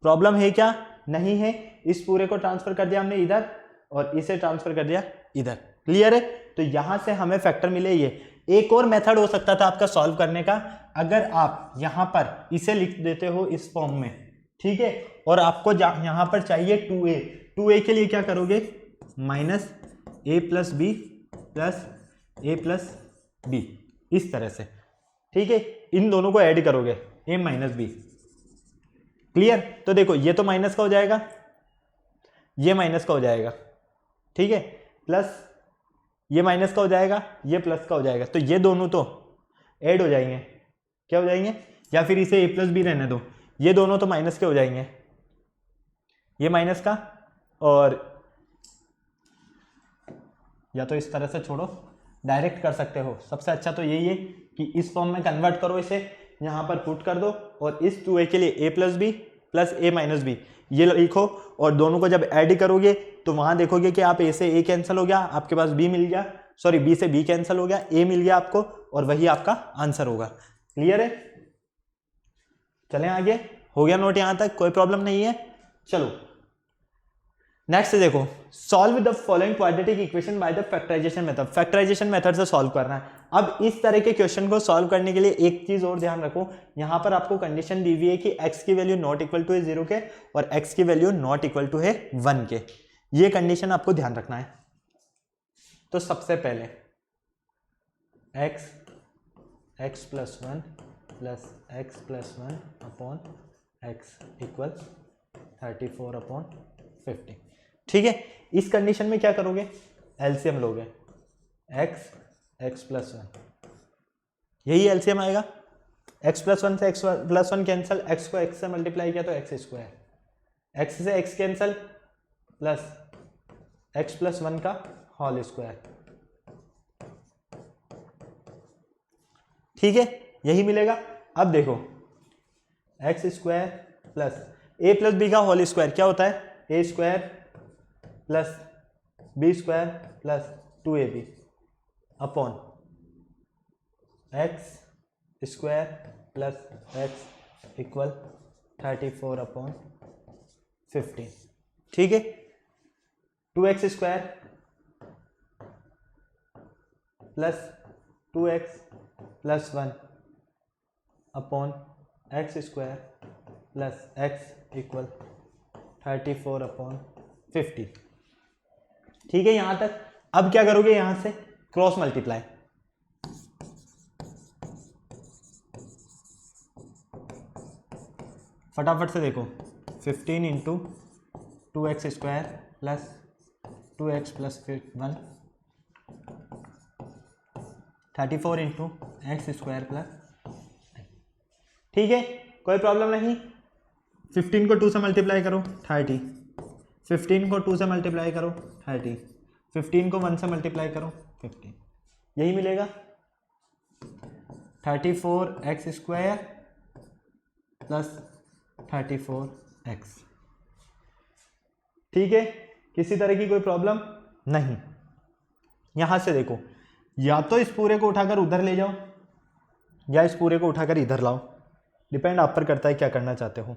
प्रॉब्लम है क्या? नहीं है। इस पूरे को ट्रांसफर कर दिया हमने इधर और इसे ट्रांसफर कर दिया इधर, क्लियर है? तो यहां से हमें फैक्टर मिले ये। एक और मेथड हो सकता था आपका सॉल्व करने का, अगर आप यहां पर इसे लिख देते हो इस फॉर्म में, ठीक है, और आपको यहां पर चाहिए 2a, 2a के लिए क्या करोगे? Minus a plus B plus a plus B, इस तरह से, ठीक है, इन दोनों को ऐड करोगे a माइनस बी, क्लियर? तो देखो ये तो माइनस का हो जाएगा, ये माइनस का हो जाएगा, ठीक है, प्लस ये माइनस का हो जाएगा, ये प्लस का हो जाएगा, तो ये दोनों तो ऐड हो जाएंगे, क्या हो जाएंगे? या फिर इसे a प्लस बी रहने दो, ये दोनों तो माइनस के हो जाएंगे, ये माइनस का, और या तो इस तरह से छोड़ो, डायरेक्ट कर सकते हो, सबसे अच्छा तो यही है कि इस फॉर्म में कन्वर्ट करो, इसे यहाँ पर पुट कर दो और इस 2a के लिए a plus B plus a minus B ये लिखो, और दोनों को जब ऐड करोगे तो वहां देखोगे कि आप a से a कैंसिल हो गया, आपके पास b मिल गया, सॉरी b से b कैंसिल हो गया, a मिल गया आपको, और वही आपका आंसर होगा। क्लियर है? चलें आगे, हो गया नोट यहां तक, कोई प्रॉब्लम नहीं है। चलो नेक्स्ट देखो, solve the following quadratic equation by the factorization method. Factorization method से सॉल्व करना है। अब इस तरह के क्वेश्चन को सॉल्व करने के लिए एक चीज और ध्यान रखो, यहां पर आपको कंडीशन दी हुई है कि x की वैल्यू नॉट इक्वल टू है 0 के और x की वैल्यू नॉट इक्वल टू है 1 के, ये कंडीशन आपको ध्यान रखना है। तो सबसे पहले x plus 1 plus x plus 1 upon x equal 34 upon 50, ठीक है। इस कंडीशन में क्या करोगे? एलसीएम लोगे, x प्लस 1, यही एलसीएम आएगा, x प्लस 1 से x प्लस 1 कैंसिल, x को x से मल्टीप्लाई किया तो x स्क्वायर, x से x cancel plus x plus 1 का होल स्क्वायर, ठीक है, यही मिलेगा। अब देखो x square plus a plus B का होल स्क्वायर क्या होता है? a square plus B square plus 2ab upon x square plus x equal 34 upon 15, ठीक है। 2x square plus 2x plus 1 upon x square plus x equal 34 upon 50, ठीक है यहां तक। अब क्या करोगे? यहां से क्रॉस मल्टीप्लाई, फटाफट से देखो, 15 into 2x square plus 2x plus 1 34 into x square plus, ठीक है, कोई प्रॉब्लम नहीं। 15 को 2 से मल्टीप्लाई करो 30, 15 को 2 से मल्टीप्लाई करो 30, 15 को 1 से मल्टीप्लाई करो 15, यही मिलेगा 34x स्क्वायर प्लस 34x, ठीक है, किसी तरह की कोई प्रॉब्लम नहीं। यहां से देखो, या तो इस पूरे को उठाकर उधर ले जाओ या इस पूरे को उठाकर इधर लाओ, डिपेंड आप पर करता है क्या करना चाहते हो,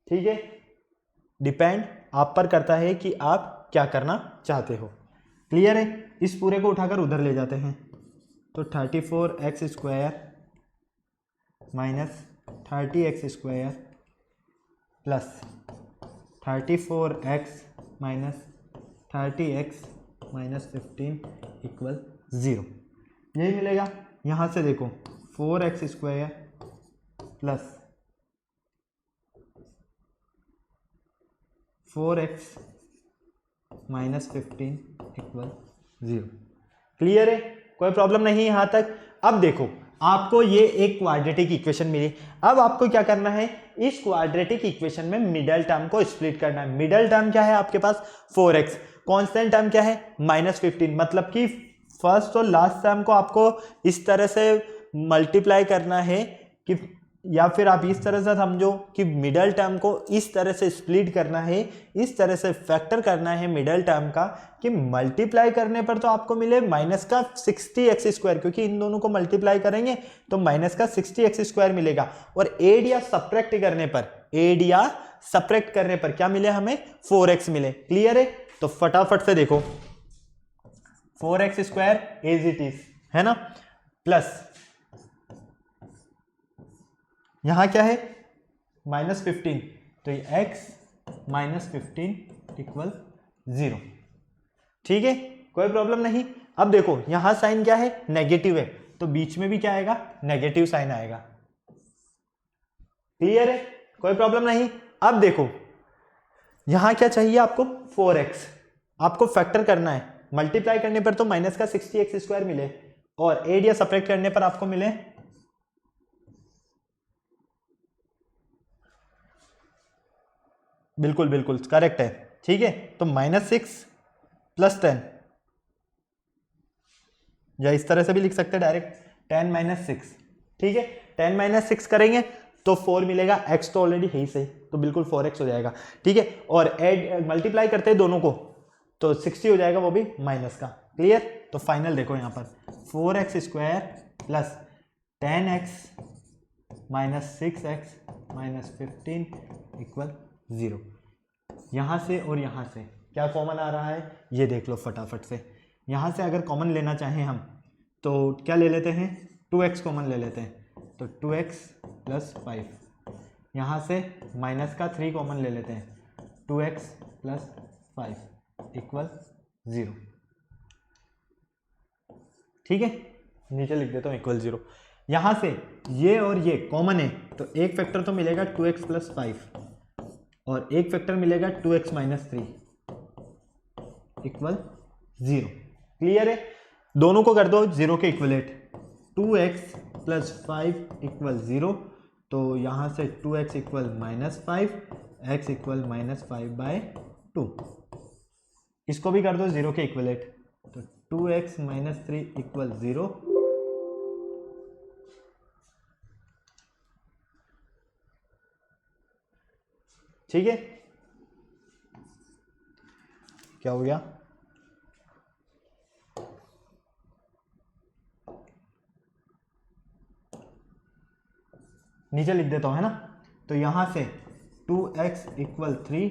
ठीक है, डिपेंड आप पर करता है कि आप क्या करना चाहते हो। क्लियर है? इस पूरे को उठाकर उधर ले जाते हैं तो 34x square minus 30x square plus 34x minus 30x minus 15 equal 0, यही मिलेगा। यहाँ से देखो 4x square plus 4x minus 15 equal 0, clear है? कोई प्रॉब्लम नहीं यहाँ तक। अब देखो आपको ये एक क्वाड्रेटिक इक्वेशन मिली। अब आपको क्या करना है, इस क्वाड्रेटिक इक्वेशन में मिडल टर्म को स्प्लिट करना है। मिडल टर्म क्या है आपके पास 4x, कांस्टेंट टर्म क्या है -15, मतलब कि फर्स्ट और लास्ट टर्म को आपको इस तरह से मल्टीप्लाई करना है कि, या फिर आप इस तरह से समझो कि मिडल टर्म को इस तरह से स्प्लिट करना है, इस तरह से फैक्टर करना है मिडल टर्म का कि मल्टीप्लाई करने पर तो आपको मिले माइनस का 60x², क्योंकि इन दोनों को मल्टीप्लाई करेंगे तो माइनस का 60x² मिलेगा। और एड या सब्ट्रैक्ट करने पर, एड या सब्ट्रैक्ट करने पर क्या मिले हमें 4x मिले। क्लियर है? तो फटाफट से देखो 4x² एज इट इज है ना, प्लस यहां क्या है -15, तो ये x -15 = 0। ठीक है, कोई प्रॉब्लम नहीं। अब देखो यहां साइन क्या है, नेगेटिव है, तो बीच में भी क्या आएगा, नेगेटिव साइन आएगा। क्लियर है, कोई प्रॉब्लम नहीं। अब देखो यहां क्या चाहिए आपको 4x, आपको फैक्टर करना है, मल्टीप्लाई करने पर तो माइनस का 60x² मिले और एड या सब्ट्रैक्ट करने पर आपको मिले बिल्कुल बिल्कुल करेक्ट है। ठीक है, तो -6 + 10, या इस तरह से भी लिख सकते हैं डायरेक्ट 10 - 6। ठीक है, 10 - 6 करेंगे तो 4 मिलेगा, x तो ऑलरेडी है ही सही, तो बिल्कुल 4x हो जाएगा। ठीक है, और ऐड मल्टीप्लाई करते हैं दोनों को तो 60 हो जाएगा, वो भी माइनस का। क्लियर? तो फाइनल देखो यहाँ पर 4x² + 10x - 6x - 15 = 0। यहां से और यहां से क्या कॉमन आ रहा है, ये देख लो फटाफट से। यहां से अगर कॉमन लेना चाहें हम तो क्या ले लेते हैं, 2x कॉमन ले लेते हैं, तो 2x + 5। यहां से माइनस का 3 कॉमन ले लेते हैं, 2x + 5 = 0। ठीक है, नीचे लिख देता हूँ =0। यहां से ये और ये कॉमन है, तो एक फैक्टर तो मिलेगा 2x + 5 और एक फैक्टर मिलेगा 2x - 3 = 0। क्लियर है? दोनों को कर दो 0 के इक्वलेट, 2x + 5 = 0, तो यहां से 2x = -5, x = -5/2। इसको भी कर दो 0 के इक्वलेट, तो 2x - 3 = 0। ठीक है, क्या हो गया, नीचे लिख देता हूं है ना। तो यहां से 2x = 3,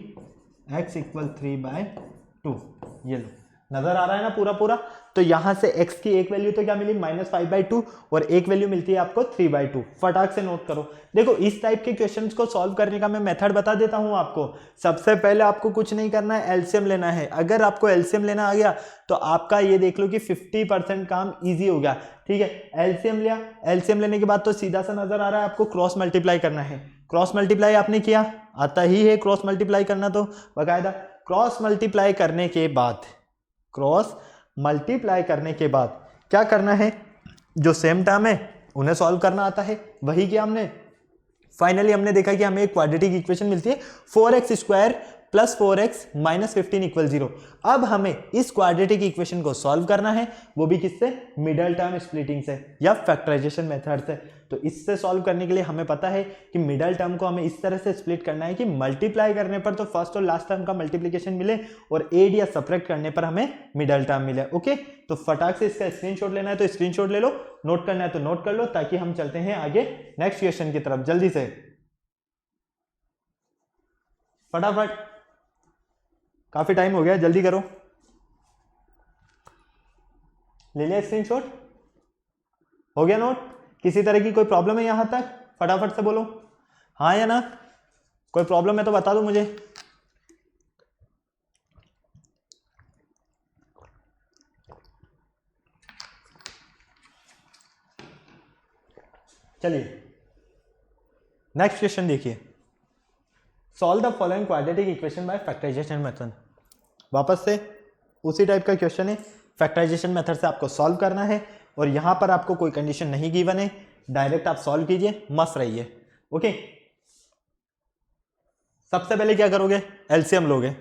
x = 3/2, ये लो, नजर आ रहा है ना पूरा पूरा। तो यहां से x की एक वैल्यू तो क्या मिली -5/2 और एक वैल्यू मिलती है आपको 3/2। फटाक से नोट करो। देखो इस टाइप के क्वेश्चंस को सॉल्व करने का मैं मेथड बता देता हूं आपको। सबसे पहले आपको कुछ नहीं करना है, एलसीएम लेना है। अगर आपको एलसीएम लेना आ गया तो आपका ये देख लो कि 50% काम ईजी हो गया। ठीक है, एलसीएम लिया, एलसीएम लेने के बाद तो सीधा सा नजर आ रहा है आपको क्रॉस मल्टीप्लाई करना है। क्रॉस मल्टीप्लाई आपने किया, आता ही है क्रॉस मल्टीप्लाई करना, तो बाकायदा क्रॉस मल्टीप्लाई करने के बाद, क्रॉस मल्टीप्लाई करने के बाद क्या करना है, जो सेम टर्म है उन्हें सॉल्व करना आता है, वही किया हमने। फाइनली हमने देखा कि हमें एक क्वाड्रेटिक इक्वेशन मिलती है 4x² + 4x - 15 = 0। अब हमें इस क्वाड्रेटिक इक्वेशन को सॉल्व करना है, वो भी किससे, मिडल टर्म स्प्लिटिंग से या फैक्टराइजेशन मेथड से। तो इससे सॉल्व करने के लिए हमें पता है कि मिडल टर्म को हमें इस तरह से स्प्लिट करना है कि मल्टीप्लाई करने पर तो फर्स्ट और लास्ट टर्म का मल्टीप्लीकेशन मिले और एड या सब्ट्रैक्ट करने पर हमें मिडल टर्म मिले। ओके, तो फटाक से इसका स्क्रीनशॉट लेना है तो स्क्रीनशॉट ले लो, नोट करना है तो नोट कर लो, ताकि हम चलते हैं आगे नेक्स्ट क्वेश्चन की तरफ जल्दी से, फटाफट, काफी टाइम हो गया, जल्दी करो। ले लिया स्क्रीनशॉट, हो गया नोट? किसी तरह की कोई प्रॉब्लम है यहां तक? फटाफट से बोलो हाँ या ना, कोई प्रॉब्लम है तो बता दो मुझे। चलिए नेक्स्ट क्वेश्चन देखिए, solve the following quadratic equation by factorization method. वापस से उसी टाइप का क्वेश्चन है, फैक्टराइजेशन मेथड से आपको सॉल्व करना है और यहां पर आपको कोई कंडीशन नहीं गिवन है, डायरेक्ट आप सॉल्व कीजिए, मस्त रहिए। ओके, सबसे पहले क्या करोगे, एलसीएम लोगे,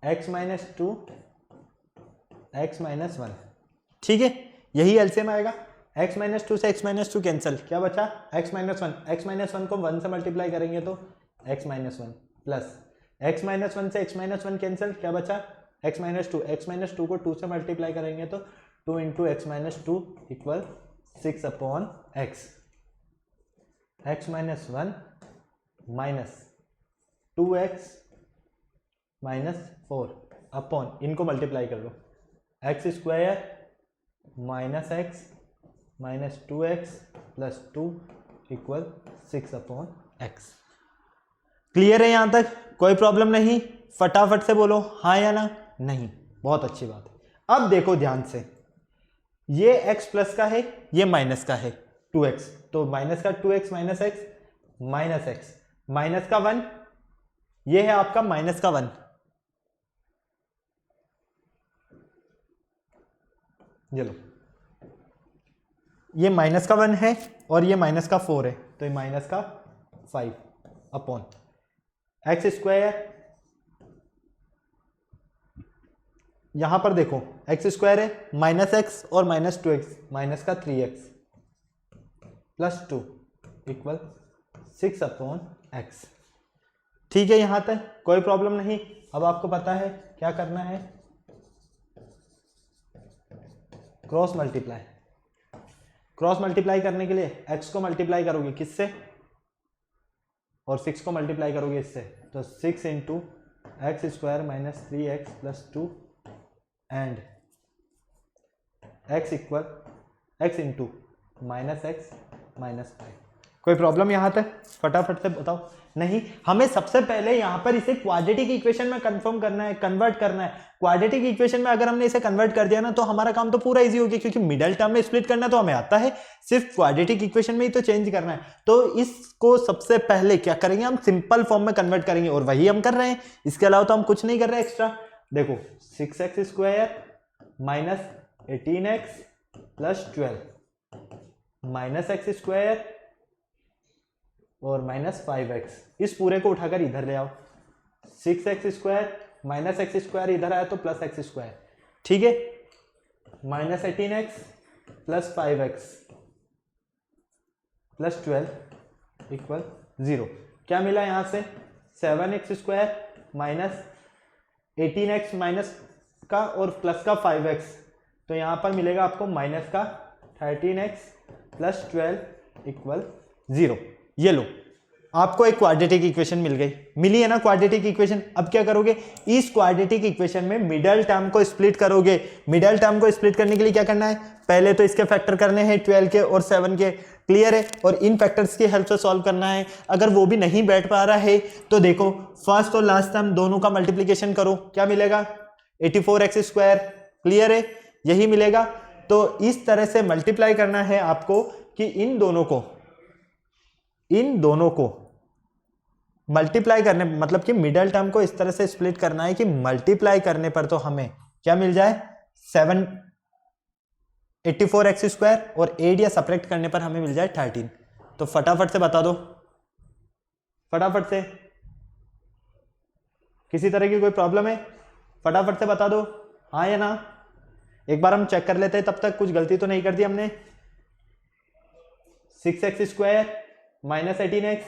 x माइनस 2 x माइनस 1, ठीक है, यही एलसीएम आएगा। x माइनस 2 से x माइनस 2 कैंसिल, क्या बचा x माइनस 1, x माइनस 1 को 1 से मल्टीप्लाई करेंगे तो x minus 1 plus x minus 1 से x माइनस 1 कैंसिल, क्या बचा x माइनस 2, x माइनस 2 को 2 से मल्टीप्लाई करेंगे तो 2 into x minus 2 equal 6 upon x, x minus 1 minus 2x minus 4 upon, इनको मल्टीप्लाई कर लो, x square minus x minus 2x plus 2 equal 6 upon x. Clear है यहां तक, कोई प्रॉब्लम नहीं, फटाफट से बोलो हाँ या ना, नहीं, बहुत अच्छी बात है। अब देखो ध्यान से, ये x प्लस का है, ये माइनस का है 2x, तो माइनस का 2x माइनस x माइनस का 1, ये है आपका माइनस का 1, ये लो, ये माइनस का 1 है और ये माइनस का 4 है, तो ये माइनस का 5 अपॉन एक्स स्क्वायर, यहां पर देखो एक्स स्क्वायर है माइनस एक्स और माइनस 2x माइनस का 3x plus 2 equal 6 upon x. ठीक है, यहां तक कोई प्रॉब्लम नहीं। अब आपको पता है क्या करना है, क्रॉस मल्टीप्लाई। क्रॉस मल्टीप्लाई करने के लिए x को मल्टीप्लाई करोगे किससे, और 6 को मल्टीप्लाई करोगे इससे, तो 6 into x square minus 3x plus 2 and x equal x into minus x minus 5। कोई प्रॉब्लम यहां तक, फटाफट से बताओ। नहीं, हमें सबसे पहले यहां पर इसे क्वाड्रेटिक इक्वेशन में कन्फर्म करना है, कन्वर्ट करना है। क्वाड्रेटिक इक्वेशन में अगर हमने इसे कन्वर्ट कर दिया ना, तो हमारा काम तो पूरा इजी हो गया, क्योंकि मिडल टर्म में स्प्लिट करना तो हमें आता है, सिर्फ क्वाड्रेटिक इक्वेशन में ही तो चेंज करना है। तो इसको सबसे पहले क्या करेंगे, हम सिंपल फॉर्म में कन्वर्ट करेंगे, और वही हम कर रहे हैं, इसके अलावा तो हम कुछ नहीं कर रहे एक्स्ट्रा। देखो 6x square minus 18x plus 12 minus x square और माइनस 5x, इस पूरे को उठाकर इधर ले आओ, 6x square minus x square इधर आया तो प्लस एक्स स्क्वायर, ठीक है, minus 18x plus 5x plus 12 equal 0। क्या मिला यहां से, 7x square minus 18x minus का और प्लस का 5x, तो यहां पर मिलेगा आपको माइनस का 13x प्लस 12 इक्वल 0। ये लो, आपको एक क्वाड्रेटिक इक्वेशन मिल गई, मिली है ना क्वाड्रेटिक इक्वेशन। अब क्या करोगे, इस क्वाड्रेटिक इक्वेशन में मिडल टर्म को स्प्लिट करोगे। मिडल टर्म को स्प्लिट करने के लिए क्या करना है, पहले तो इसके फैक्टर करने हैं 12 के और 7 के, क्लियर है, और इन फैक्टर्स की हेल्प से सॉल्व करना है। अगर वो भी नहीं बैठ पा रहा है तो देखो फर्स्ट और लास्ट टर्म दोनों का मल्टीप्लीकेशन करो, क्या मिलेगा 84x स्क्वायर, क्लियर है, यही मिलेगा। तो इस तरह से मल्टीप्लाई करना है आपको कि इन दोनों को मल्टीप्लाई करने, मतलब कि मिडल टर्म को इस तरह से स्प्लिट करना है कि मल्टीप्लाई करने पर तो हमें क्या मिल जाए 84x स्क्वायर, और एड या सब्ट्रैक्ट करने पर हमें मिल जाए 13। तो फटाफट से बता दो, फटाफट से, किसी तरह की कोई प्रॉब्लम है, फटाफट से बता दो हाँ या ना। एक बार हम चेक कर लेते हैं, तब तक कुछ गलती तो नहीं कर दी हमने। 6x स्क्वायर माइनस 18x,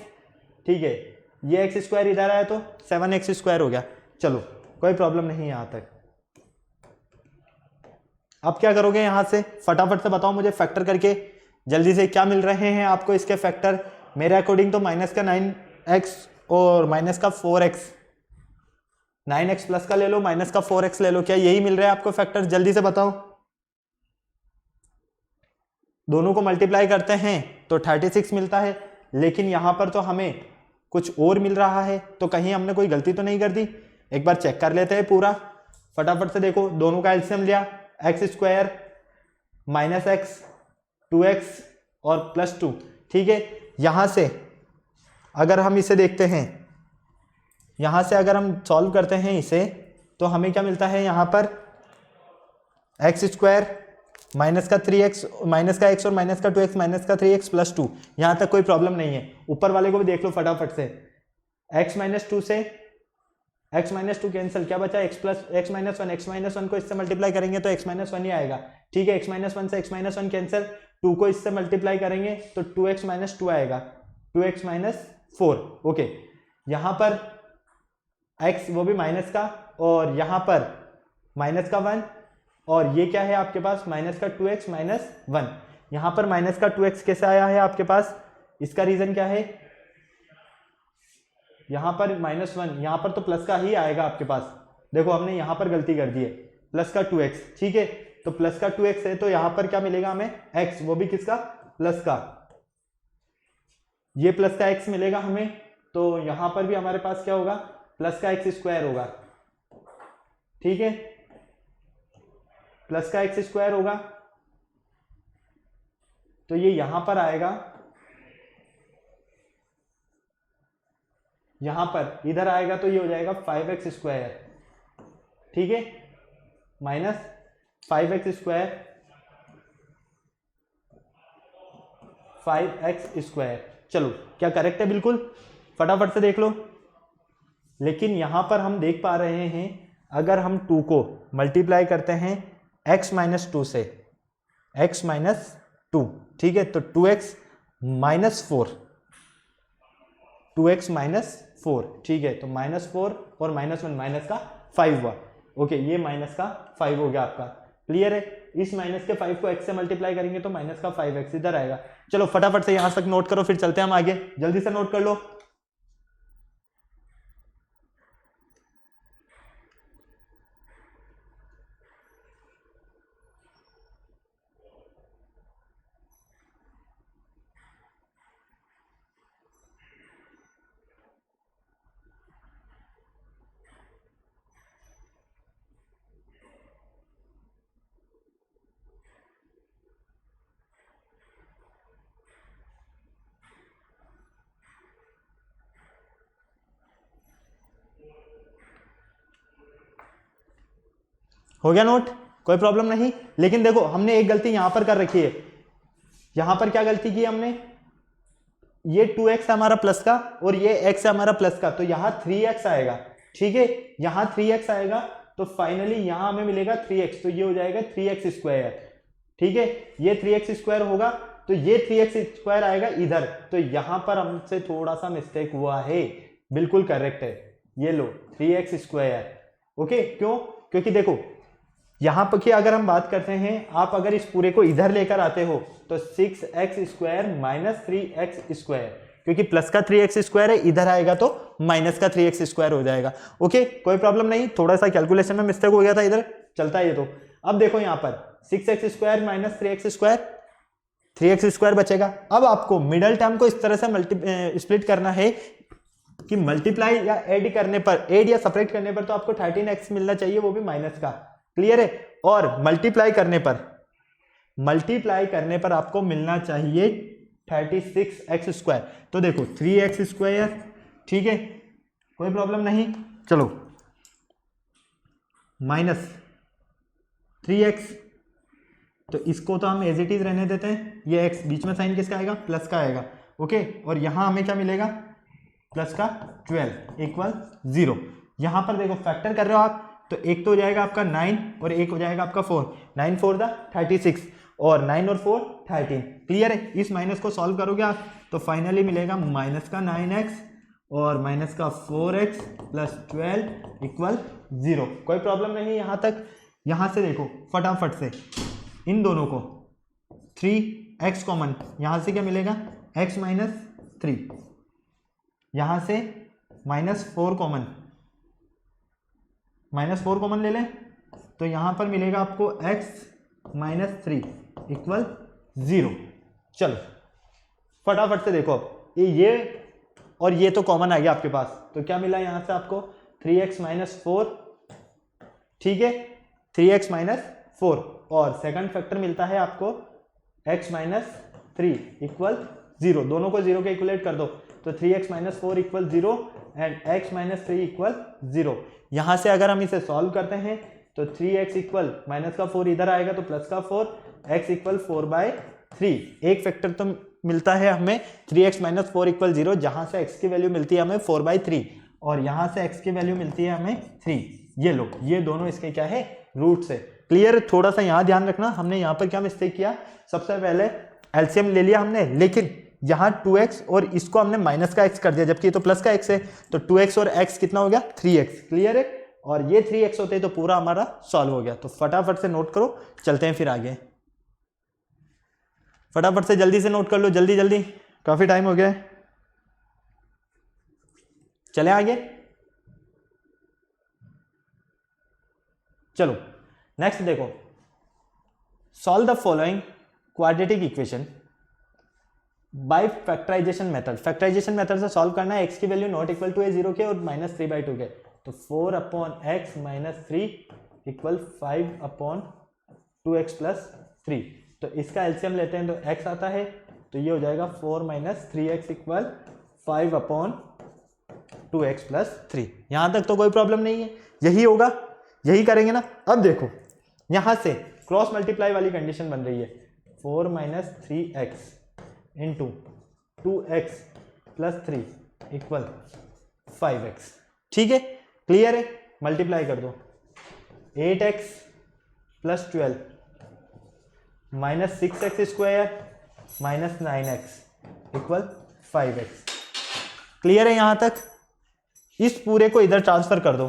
ठीक है, ये एक्स स्क्वायर इधर आया तो 7x स्क्वायर हो गया, चलो कोई प्रॉब्लम नहीं यहां तक। अब क्या करोगे यहां से, फटाफट से बताओ मुझे फैक्टर करके जल्दी से, क्या मिल रहे हैं आपको इसके फैक्टर। मेरे अकॉर्डिंग तो माइनस का 9x और माइनस का 4x, 9x प्लस का ले लो, माइनस का 4x ले लो, क्या यही मिल रहा है आपको फैक्टर, जल्दी से बताओ। दोनों को मल्टीप्लाई करते हैं तो 36 मिलता है, लेकिन यहां पर तो हमें कुछ और मिल रहा है, तो कहीं हमने कोई गलती तो नहीं कर दी। एक बार चेक कर लेते हैं पूरा, फटाफट से देखो, दोनों का एलसीएम लिया, x square minus x 2x और प्लस 2, ठीक है। यहां से अगर हम इसे देखते हैं, यहां से अगर हम सॉल्व करते हैं इसे, तो हमें क्या मिलता है, यहां पर एक्स स्क्वायर माइनस का 3x, माइनस का x और माइनस का 2x, माइनस का 3x प्लस 2, यहां तक कोई प्रॉब्लम नहीं है। ऊपर वाले को भी देख लो फटाफट से, x माइनस 2 से x माइनस 2 कैंसिल, क्या बचा x plus x minus 1, x minus 1 को इससे मल्टीप्लाई करेंगे तो x माइनस 1 ही आएगा, ठीक है। x माइनस 1 से x माइनस 1 कैंसिल, 2 को इससे मल्टीप्लाई करेंगे तो 2x माइनस 2 आएगा, 2x माइनस 4, ओके। यहां पर x वो भी माइनस का, और यहां पर माइनस का 1, और ये क्या है आपके पास माइनस का 2x माइनस 1। यहां पर माइनस का 2x कैसे आया है आपके पास, इसका रीजन क्या है, यहां पर -1, यहां पर तो प्लस का ही आएगा आपके पास। देखो हमने यहां पर गलती कर दी है, प्लस का 2x, ठीक है। तो प्लस का 2x है तो यहां पर क्या मिलेगा हमें x, वो भी किसका, प्लस का, ये प्लस का x मिलेगा हमें, तो यहां पर भी हमारे पास क्या होगा, प्लस का x स्क्वायर होगा, ठीक है, प्लस का x स्क्वायर होगा। तो ये यहां पर आएगा, यहां पर इधर आएगा तो ये हो जाएगा 5x स्क्वायर, ठीक है, minus 5x square, 5x square. चलो क्या करेक्ट है, बिल्कुल फटाफट से देख लो। लेकिन यहां पर हम देख पा रहे हैं, अगर हम 2 को मल्टीप्लाई करते हैं x माइनस 2 से, x माइनस 2, ठीक है, तो 2x माइनस 4, 2x माइनस 4, ठीक है। तो -4 और -1 माइनस का 5 हुआ, ओके, ये माइनस का 5 हो गया आपका, क्लियर है। इस माइनस के 5 को x से मल्टीप्लाई करेंगे तो माइनस का 5x इधर आएगा। चलो फटाफट से यहां तक नोट करो, फिर चलते हैं हम आगे, जल्दी से नोट कर लो। हो गया नोट, कोई प्रॉब्लम नहीं। लेकिन देखो हमने एक गलती यहां पर कर रखी है, यहां पर क्या गलती की हमने, ये 2x हमारा प्लस का और ये x है हमारा प्लस का, तो यहां 3x आएगा, ठीक है, यहां 3x आएगा, तो फाइनली यहां हमें मिलेगा 3x, तो ये हो जाएगा 3x स्क्वायर, ठीक है। ये 3x स्क्वायर होगा तो ये 3x स्क्वायर आएगा इधर, तो यहां पर हमसे थोड़ा सा मिस्टेक हुआ है, बिल्कुल करेक्ट है, ये लो 3x स्क्वायर, ओके। क्यों, क्योंकि देखो यहां पर की अगर हम बात करते हैं, आप अगर इस पूरे को इधर लेकर आते हो तो 6x square minus 3x square, क्योंकि प्लस का 3x स्क्वायर है, इधर आएगा तो माइनस का 3x स्क्वायर हो जाएगा, ओके, कोई प्रॉब्लम नहीं। थोड़ा सा कैलकुलेशन में मिस्टेक हो गया था, इधर चलता है ये तो। अब देखो यहां पर 6x square minus 3x square, 3x square बचेगा। अब आपको मिडल टर्म को इस तरह से स्प्लिट करना है कि मल्टीप्लाई या ऐड करने पर, ऐड या सेपरेट करने पर तो आपको 13x मिलना चाहिए, वो भी माइनस का, क्लियर है। और मल्टीप्लाई करने पर आपको मिलना चाहिए 36x स्क्वायर। तो देखो 3x स्क्वायर, ठीक है, कोई प्रॉब्लम नहीं। चलो माइनस 3x, तो इसको तो हम एज इट इज रहने देते हैं, ये x बीच में साइन किसका आएगा, प्लस का आएगा, ओके। और यहां हमें क्या मिलेगा, प्लस का 12 इक्वल 0। यहां पर देखो फैक्टर कर रहे हो आप, तो एक तो हो जाएगा आपका 9 और एक हो जाएगा आपका 4, 9 4 36 और 9 और 4 13, क्लियर है। इस माइनस को सॉल्व करोगे आप तो फाइनली मिलेगा माइनस का 9x और माइनस का 4x प्लस 12 इक्वल 0, कोई प्रॉब्लम नहीं यहां तक। यहां से देखो फटाफट से इन दोनों को 3x कॉमन, यहां से क्या मिलेगा x माइनस 3, यहां से -4 कॉमन, -4 कॉमन ले लें तो यहां पर मिलेगा आपको x माइनस 3 इक्वल 0। चलो फटाफट से देखो, अब ये और ये तो कॉमन आ गया आपके पास, तो क्या मिला यहां से आपको 3x माइनस 4, ठीक है, 3x माइनस 4, और सेकंड फैक्टर मिलता है आपको x माइनस 3 इक्वल 0, दोनों को 0 के इक्वलेट कर दो तो 3x minus 4 equal 0 and x minus 3 equal 0। यहां से अगर हम इसे सॉल्व करते हैं तो 3x इक्वल माइनस का 4 इधर आएगा तो प्लस का 4, x इक्वल 4/3। एक फैक्टर तो मिलता है हमें 3x माइनस 4 इक्वल 0, जहां से x की वैल्यू मिलती है हमें 4/3 और यहां से x की वैल्यू मिलती है हमें 3। ये लो, ये दोनों इसके क्या है, रूट्स है। क्लियर? थोड़ा सा यहां ध्यान रखना, हमने यहां पर क्या मिस्टेक किया, सबसे पहले एलसीएम ले लिया हमने, लेकिन यहाँ 2x और इसको हमने माइनस का x कर दिया, जबकि ये तो प्लस का x है, तो 2x और x कितना हो गया, 3x। क्लियर है? और ये 3x होते तो पूरा हमारा सॉल्व हो गया। तो फटाफट से नोट करो, चलते हैं फिर आगे। फटाफट से जल्दी से नोट कर लो, जल्दी जल्दी, काफी टाइम हो गया है। चले आगे, चलो नेक्स्ट देखो, solve the following quadratic equation by factorization method. Factorization method से सॉल्व करना है, x की वैल्यू नॉट इक्वल टू है 0 के और -3/2 के, तो 4/x minus 3 equal 5/2x plus 3। तो इसका एलसीएम लेते हैं तो x आता है, तो ये हो जाएगा 4 - 3x इक्वल 5/2x प्लस 3। यहां तक तो कोई प्रॉब्लम नहीं है, यही होगा, यही करेंगे ना। अब देखो यहां से क्रॉस मल्टीप्लाई वाली कंडीशन बन रही है, 4 - 3x into 2x plus 3 equal 5x। ठीक है, क्लियर है? मल्टीप्लाई कर दो, 8x plus 12 minus 6x square minus 9x equal 5x। Clear है यहां तक? इस पूरे को इधर ट्रांसफर कर दो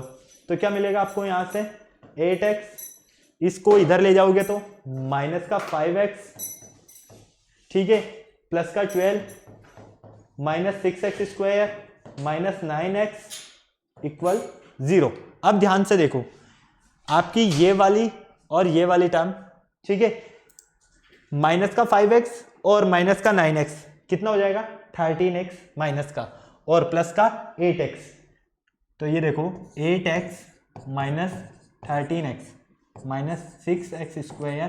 तो क्या मिलेगा आपको, यहां से 8x, इसको इधर ले जाओगे तो माइनस का 5x, ठीक है, प्लस का 12 minus 6x square minus 9x equal 0। अब ध्यान से देखो, आपकी ये वाली और ये वाली टर्म, ठीक है, माइनस का 5x और माइनस का 9x कितना हो जाएगा, 13x माइनस का, और प्लस का 8x, तो ये देखो 8x minus 13x minus 6x square.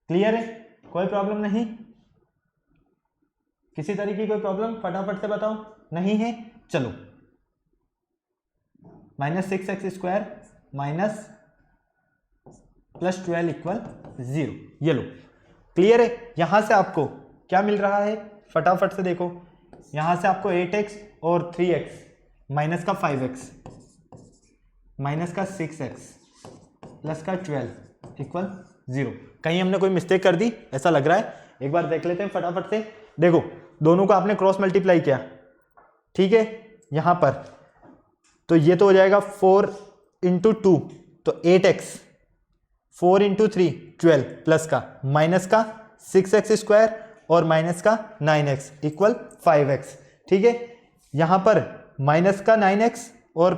Clear है? कोई प्रॉब्लम नहीं, किसी तरीके की कोई प्रॉब्लम फटाफट से बताओ, नहीं है? चलो, minus 6x square minus plus 12 equal 0। ये लो, क्लियर है? यहां से आपको क्या मिल रहा है, फटाफट से देखो, यहां से आपको 8x और 3x माइनस का 5x माइनस का 6x प्लस का 12 इक्वल 0। कहीं हमने कोई मिस्टेक कर दी ऐसा लग रहा है, एक बार देख लेते हैं फटाफट से। देखो, दोनों को आपने क्रॉस मल्टीप्लाई किया, ठीक है, यहां पर, तो ये तो हो जाएगा 4 इंटू 2 तो 8x, 4 इंटू 3 12 प्लस का माइनस का 6x स्क्वायर और माइनस का 9x इक्वल 5x। ठीक है, यहां पर माइनस का 9x और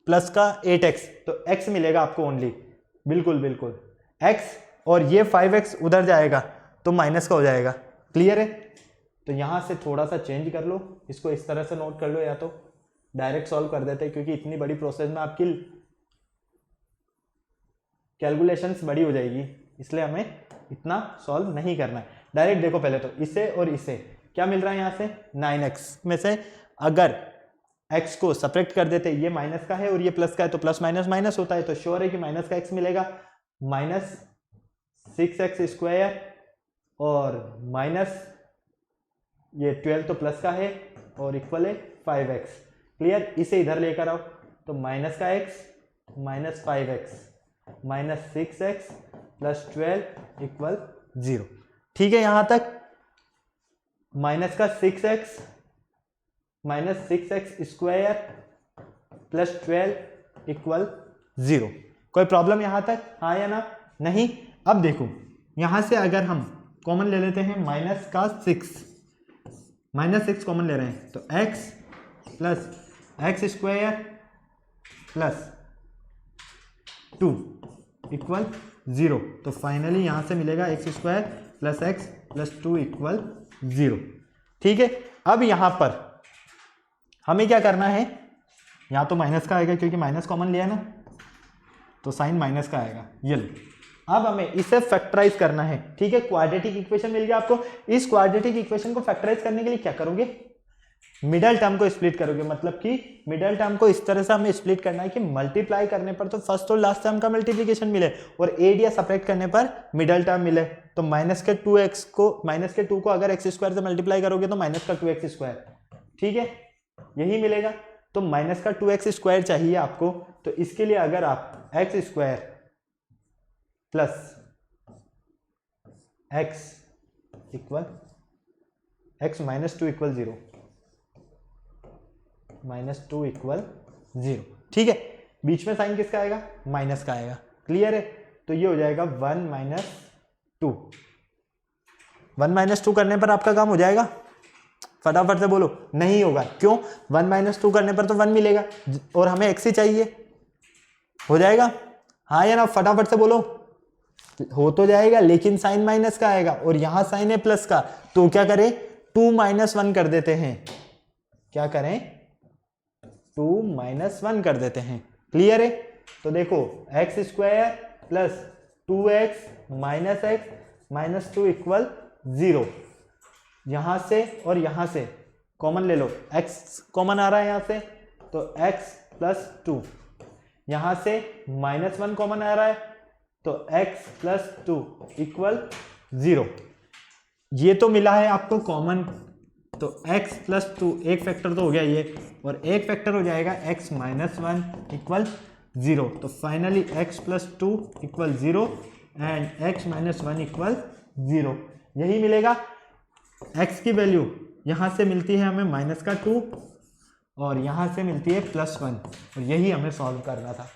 प्लस का 8x, तो x मिलेगा आपको ओनली, बिल्कुल बिल्कुल x, और ये 5x उधर जाएगा तो माइनस का हो जाएगा। क्लियर है? तो यहां से थोड़ा सा चेंज कर लो, इसको इस तरह से नोट कर लो, या तो डायरेक्ट सॉल्व कर देते हैं, क्योंकि इतनी बड़ी प्रोसेस में आपकी कैलकुलेशंस बड़ी हो जाएगी, इसलिए हमें इतना सॉल्व नहीं करना है। डायरेक्ट देखो, पहले तो इसे और इसे क्या मिल रहा है, यहां से 9x में से अगर x को सब्ट्रैक्ट कर देते, ये माइनस का है और ये प्लस का है, तो प्लस माइनस माइनस होता है, तो श्योर है कि माइनस का x मिलेगा, माइनस 6x स्क्वायर और माइनस ये 12 तो प्लस का है और इक्वल है 5x। क्लियर? इसे इधर लेकर आओ तो माइनस का x minus 5x minus 6x plus 12 equal 0। ठीक है, यहां तक माइनस का 6x minus 6x square plus 12 equal 0। कोई प्रॉब्लम यहां तक, हाँ या ना? नहीं। अब देखो, यहां से अगर हम कॉमन ले लेते हैं माइनस का 6, माइनस 6 कॉमन ले रहे हैं, तो x plus x square plus 2 equal 0। तो फाइनली यहां से मिलेगा x square plus x plus 2 equal 0। ठीक है, अब यहां पर हमें क्या करना है, यहां तो माइनस का आएगा क्योंकि माइनस कॉमन लिया ना, तो साइन माइनस का आएगा। ये लो, अब हमें इसे फैक्टराइज करना है। ठीक है, क्वाड्रेटिक इक्वेशन मिल गया आपको। इस क्वाड्रेटिक इक्वेशन को फैक्टराइज करने के लिए क्या करोगे, मिडल टर्म को स्प्लिट करोगे, मतलब कि मिडल टर्म को इस तरह से हमें स्प्लिट करना है कि मल्टीप्लाई करने पर तो फर्स्ट और लास्ट टर्म का मल्टीप्लिकेशन मिले और एड या सब्ट्रैक्ट करने पर मिडल टर्म मिले। तो माइनस के 2 को अगर एक्स स्क्वायर से मल्टीप्लाई करोगे तो माइनस का 2x स्क्वायर, ठीक है, यही मिलेगा। तो माइनस का 2x स्क्वायर चाहिए आपको, तो इसके लिए अगर आप x square plus x equal x minus 2 equal 0, -2 equal 0, ठीक है, बीच में साइन किसका आएगा, माइनस का आएगा, क्लियर है। तो ये हो जाएगा 1 - 2। 1 - 2 करने पर आपका काम हो जाएगा, फटाफट से बोलो। नहीं होगा, क्यों, 1 - 2 करने पर तो 1 मिलेगा और हमें x ही चाहिए, हो जाएगा, हाँ या ना, फटाफट से बोलो। हो तो जाएगा, लेकिन साइन माइनस का आएगा और यहां साइन है प्लस का, तो क्या करें, 2 - 1 कर देते हैं, क्या करें, 2 - 1 कर देते हैं, क्लियर है। तो देखो x square plus 2x minus x minus 2 equal 0, यहां से और यहां से कॉमन ले लो, x कॉमन आ रहा है यहां से, तो x प्लस 2, यहां से -1 कॉमन आ रहा है, तो x प्लस 2 इक्वल 0। ये तो मिला है आपको कॉमन, तो x प्लस 2 एक फैक्टर तो हो गया ये, और एक फैक्टर हो जाएगा x माइनस 1 इक्वल 0। तो finally x plus 2 equal 0 and x minus 1 equal 0, यही मिलेगा। x की वैल्यू यहाँ से मिलती है हमें माइनस का 2 और यहाँ से मिलती है +1, और यही हमें सॉल्व करना था,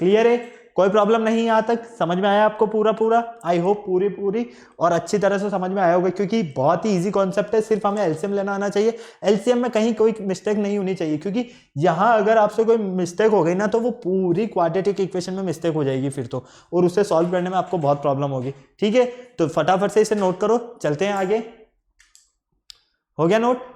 क्लियर है, कोई प्रॉब्लम नहीं, यहाँ तक समझ में आया आपको पूरा, आई होप पूरी और अच्छी तरह से समझ में आया होगा, क्योंकि बहुत ही इजी कॉन्सेप्ट है, सिर्फ हमें एलसीएम लेना आना चाहिए। एलसीएम में कहीं कोई मिस्टेक नहीं होनी चाहिए, क्योंकि यहाँ अगर आपसे कोई मिस्टेक हो गई ना तो वो पूरी क्वाड्रेटिक इक्वेशन में मिस्टेक हो जाएगी फिर तो, और उसे सॉल्व करने में आपको बहुत प्रॉब्लम होगी, ठीक है। तो फटाफट से इसे नोट करो, चलते हैं आगे, हो गया नोट।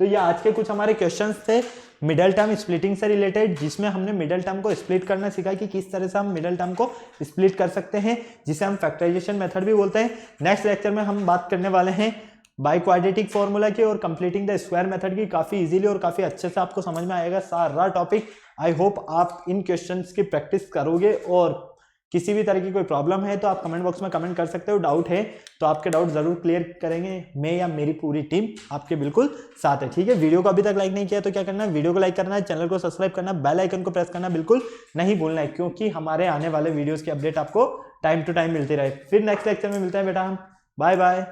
तो ये आज के कुछ हमारे क्वेश्चंस थे मिडल टर्म स्प्लिटिंग से रिलेटेड, जिसमें हमने मिडल टर्म को स्प्लिट करना सीखा कि किस तरह से हम मिडल टर्म को स्प्लिट कर सकते हैं, जिसे हम फैक्टराइजेशन मेथड भी बोलते हैं। नेक्स्ट लेक्चर में हम बात करने वाले हैं बाई क्वाड्रेटिक फॉर्मूला की और कंप्लीटिंग द स्क्वायर मेथड की। काफी इजीली और काफी अच्छे से आपको समझ में आएगा सारा टॉपिक। आई होप आप इन क्वेश्चंस की प्रैक्टिस करोगे, और किसी भी तरह की कोई प्रॉब्लम है तो आप कमेंट बॉक्स में कमेंट कर सकते हो, डाउट है तो आपके डाउट जरूर क्लियर करेंगे, मैं या मेरी पूरी टीम आपके बिल्कुल साथ है, ठीक है। वीडियो को अभी तक लाइक नहीं किया तो क्या करना है, वीडियो को लाइक करना है, चैनल को सब्सक्राइब करना, बेल आइकन को प्रेस करना बिल्कुल नहीं भूलना है, क्योंकि हमारे आने वाले वीडियोस की अपडेट आपको टाइम टू टाइम मिलती रहे। फिर नेक्स्ट लेक्चर में मिलते हैं बेटा हम, बाय बाय।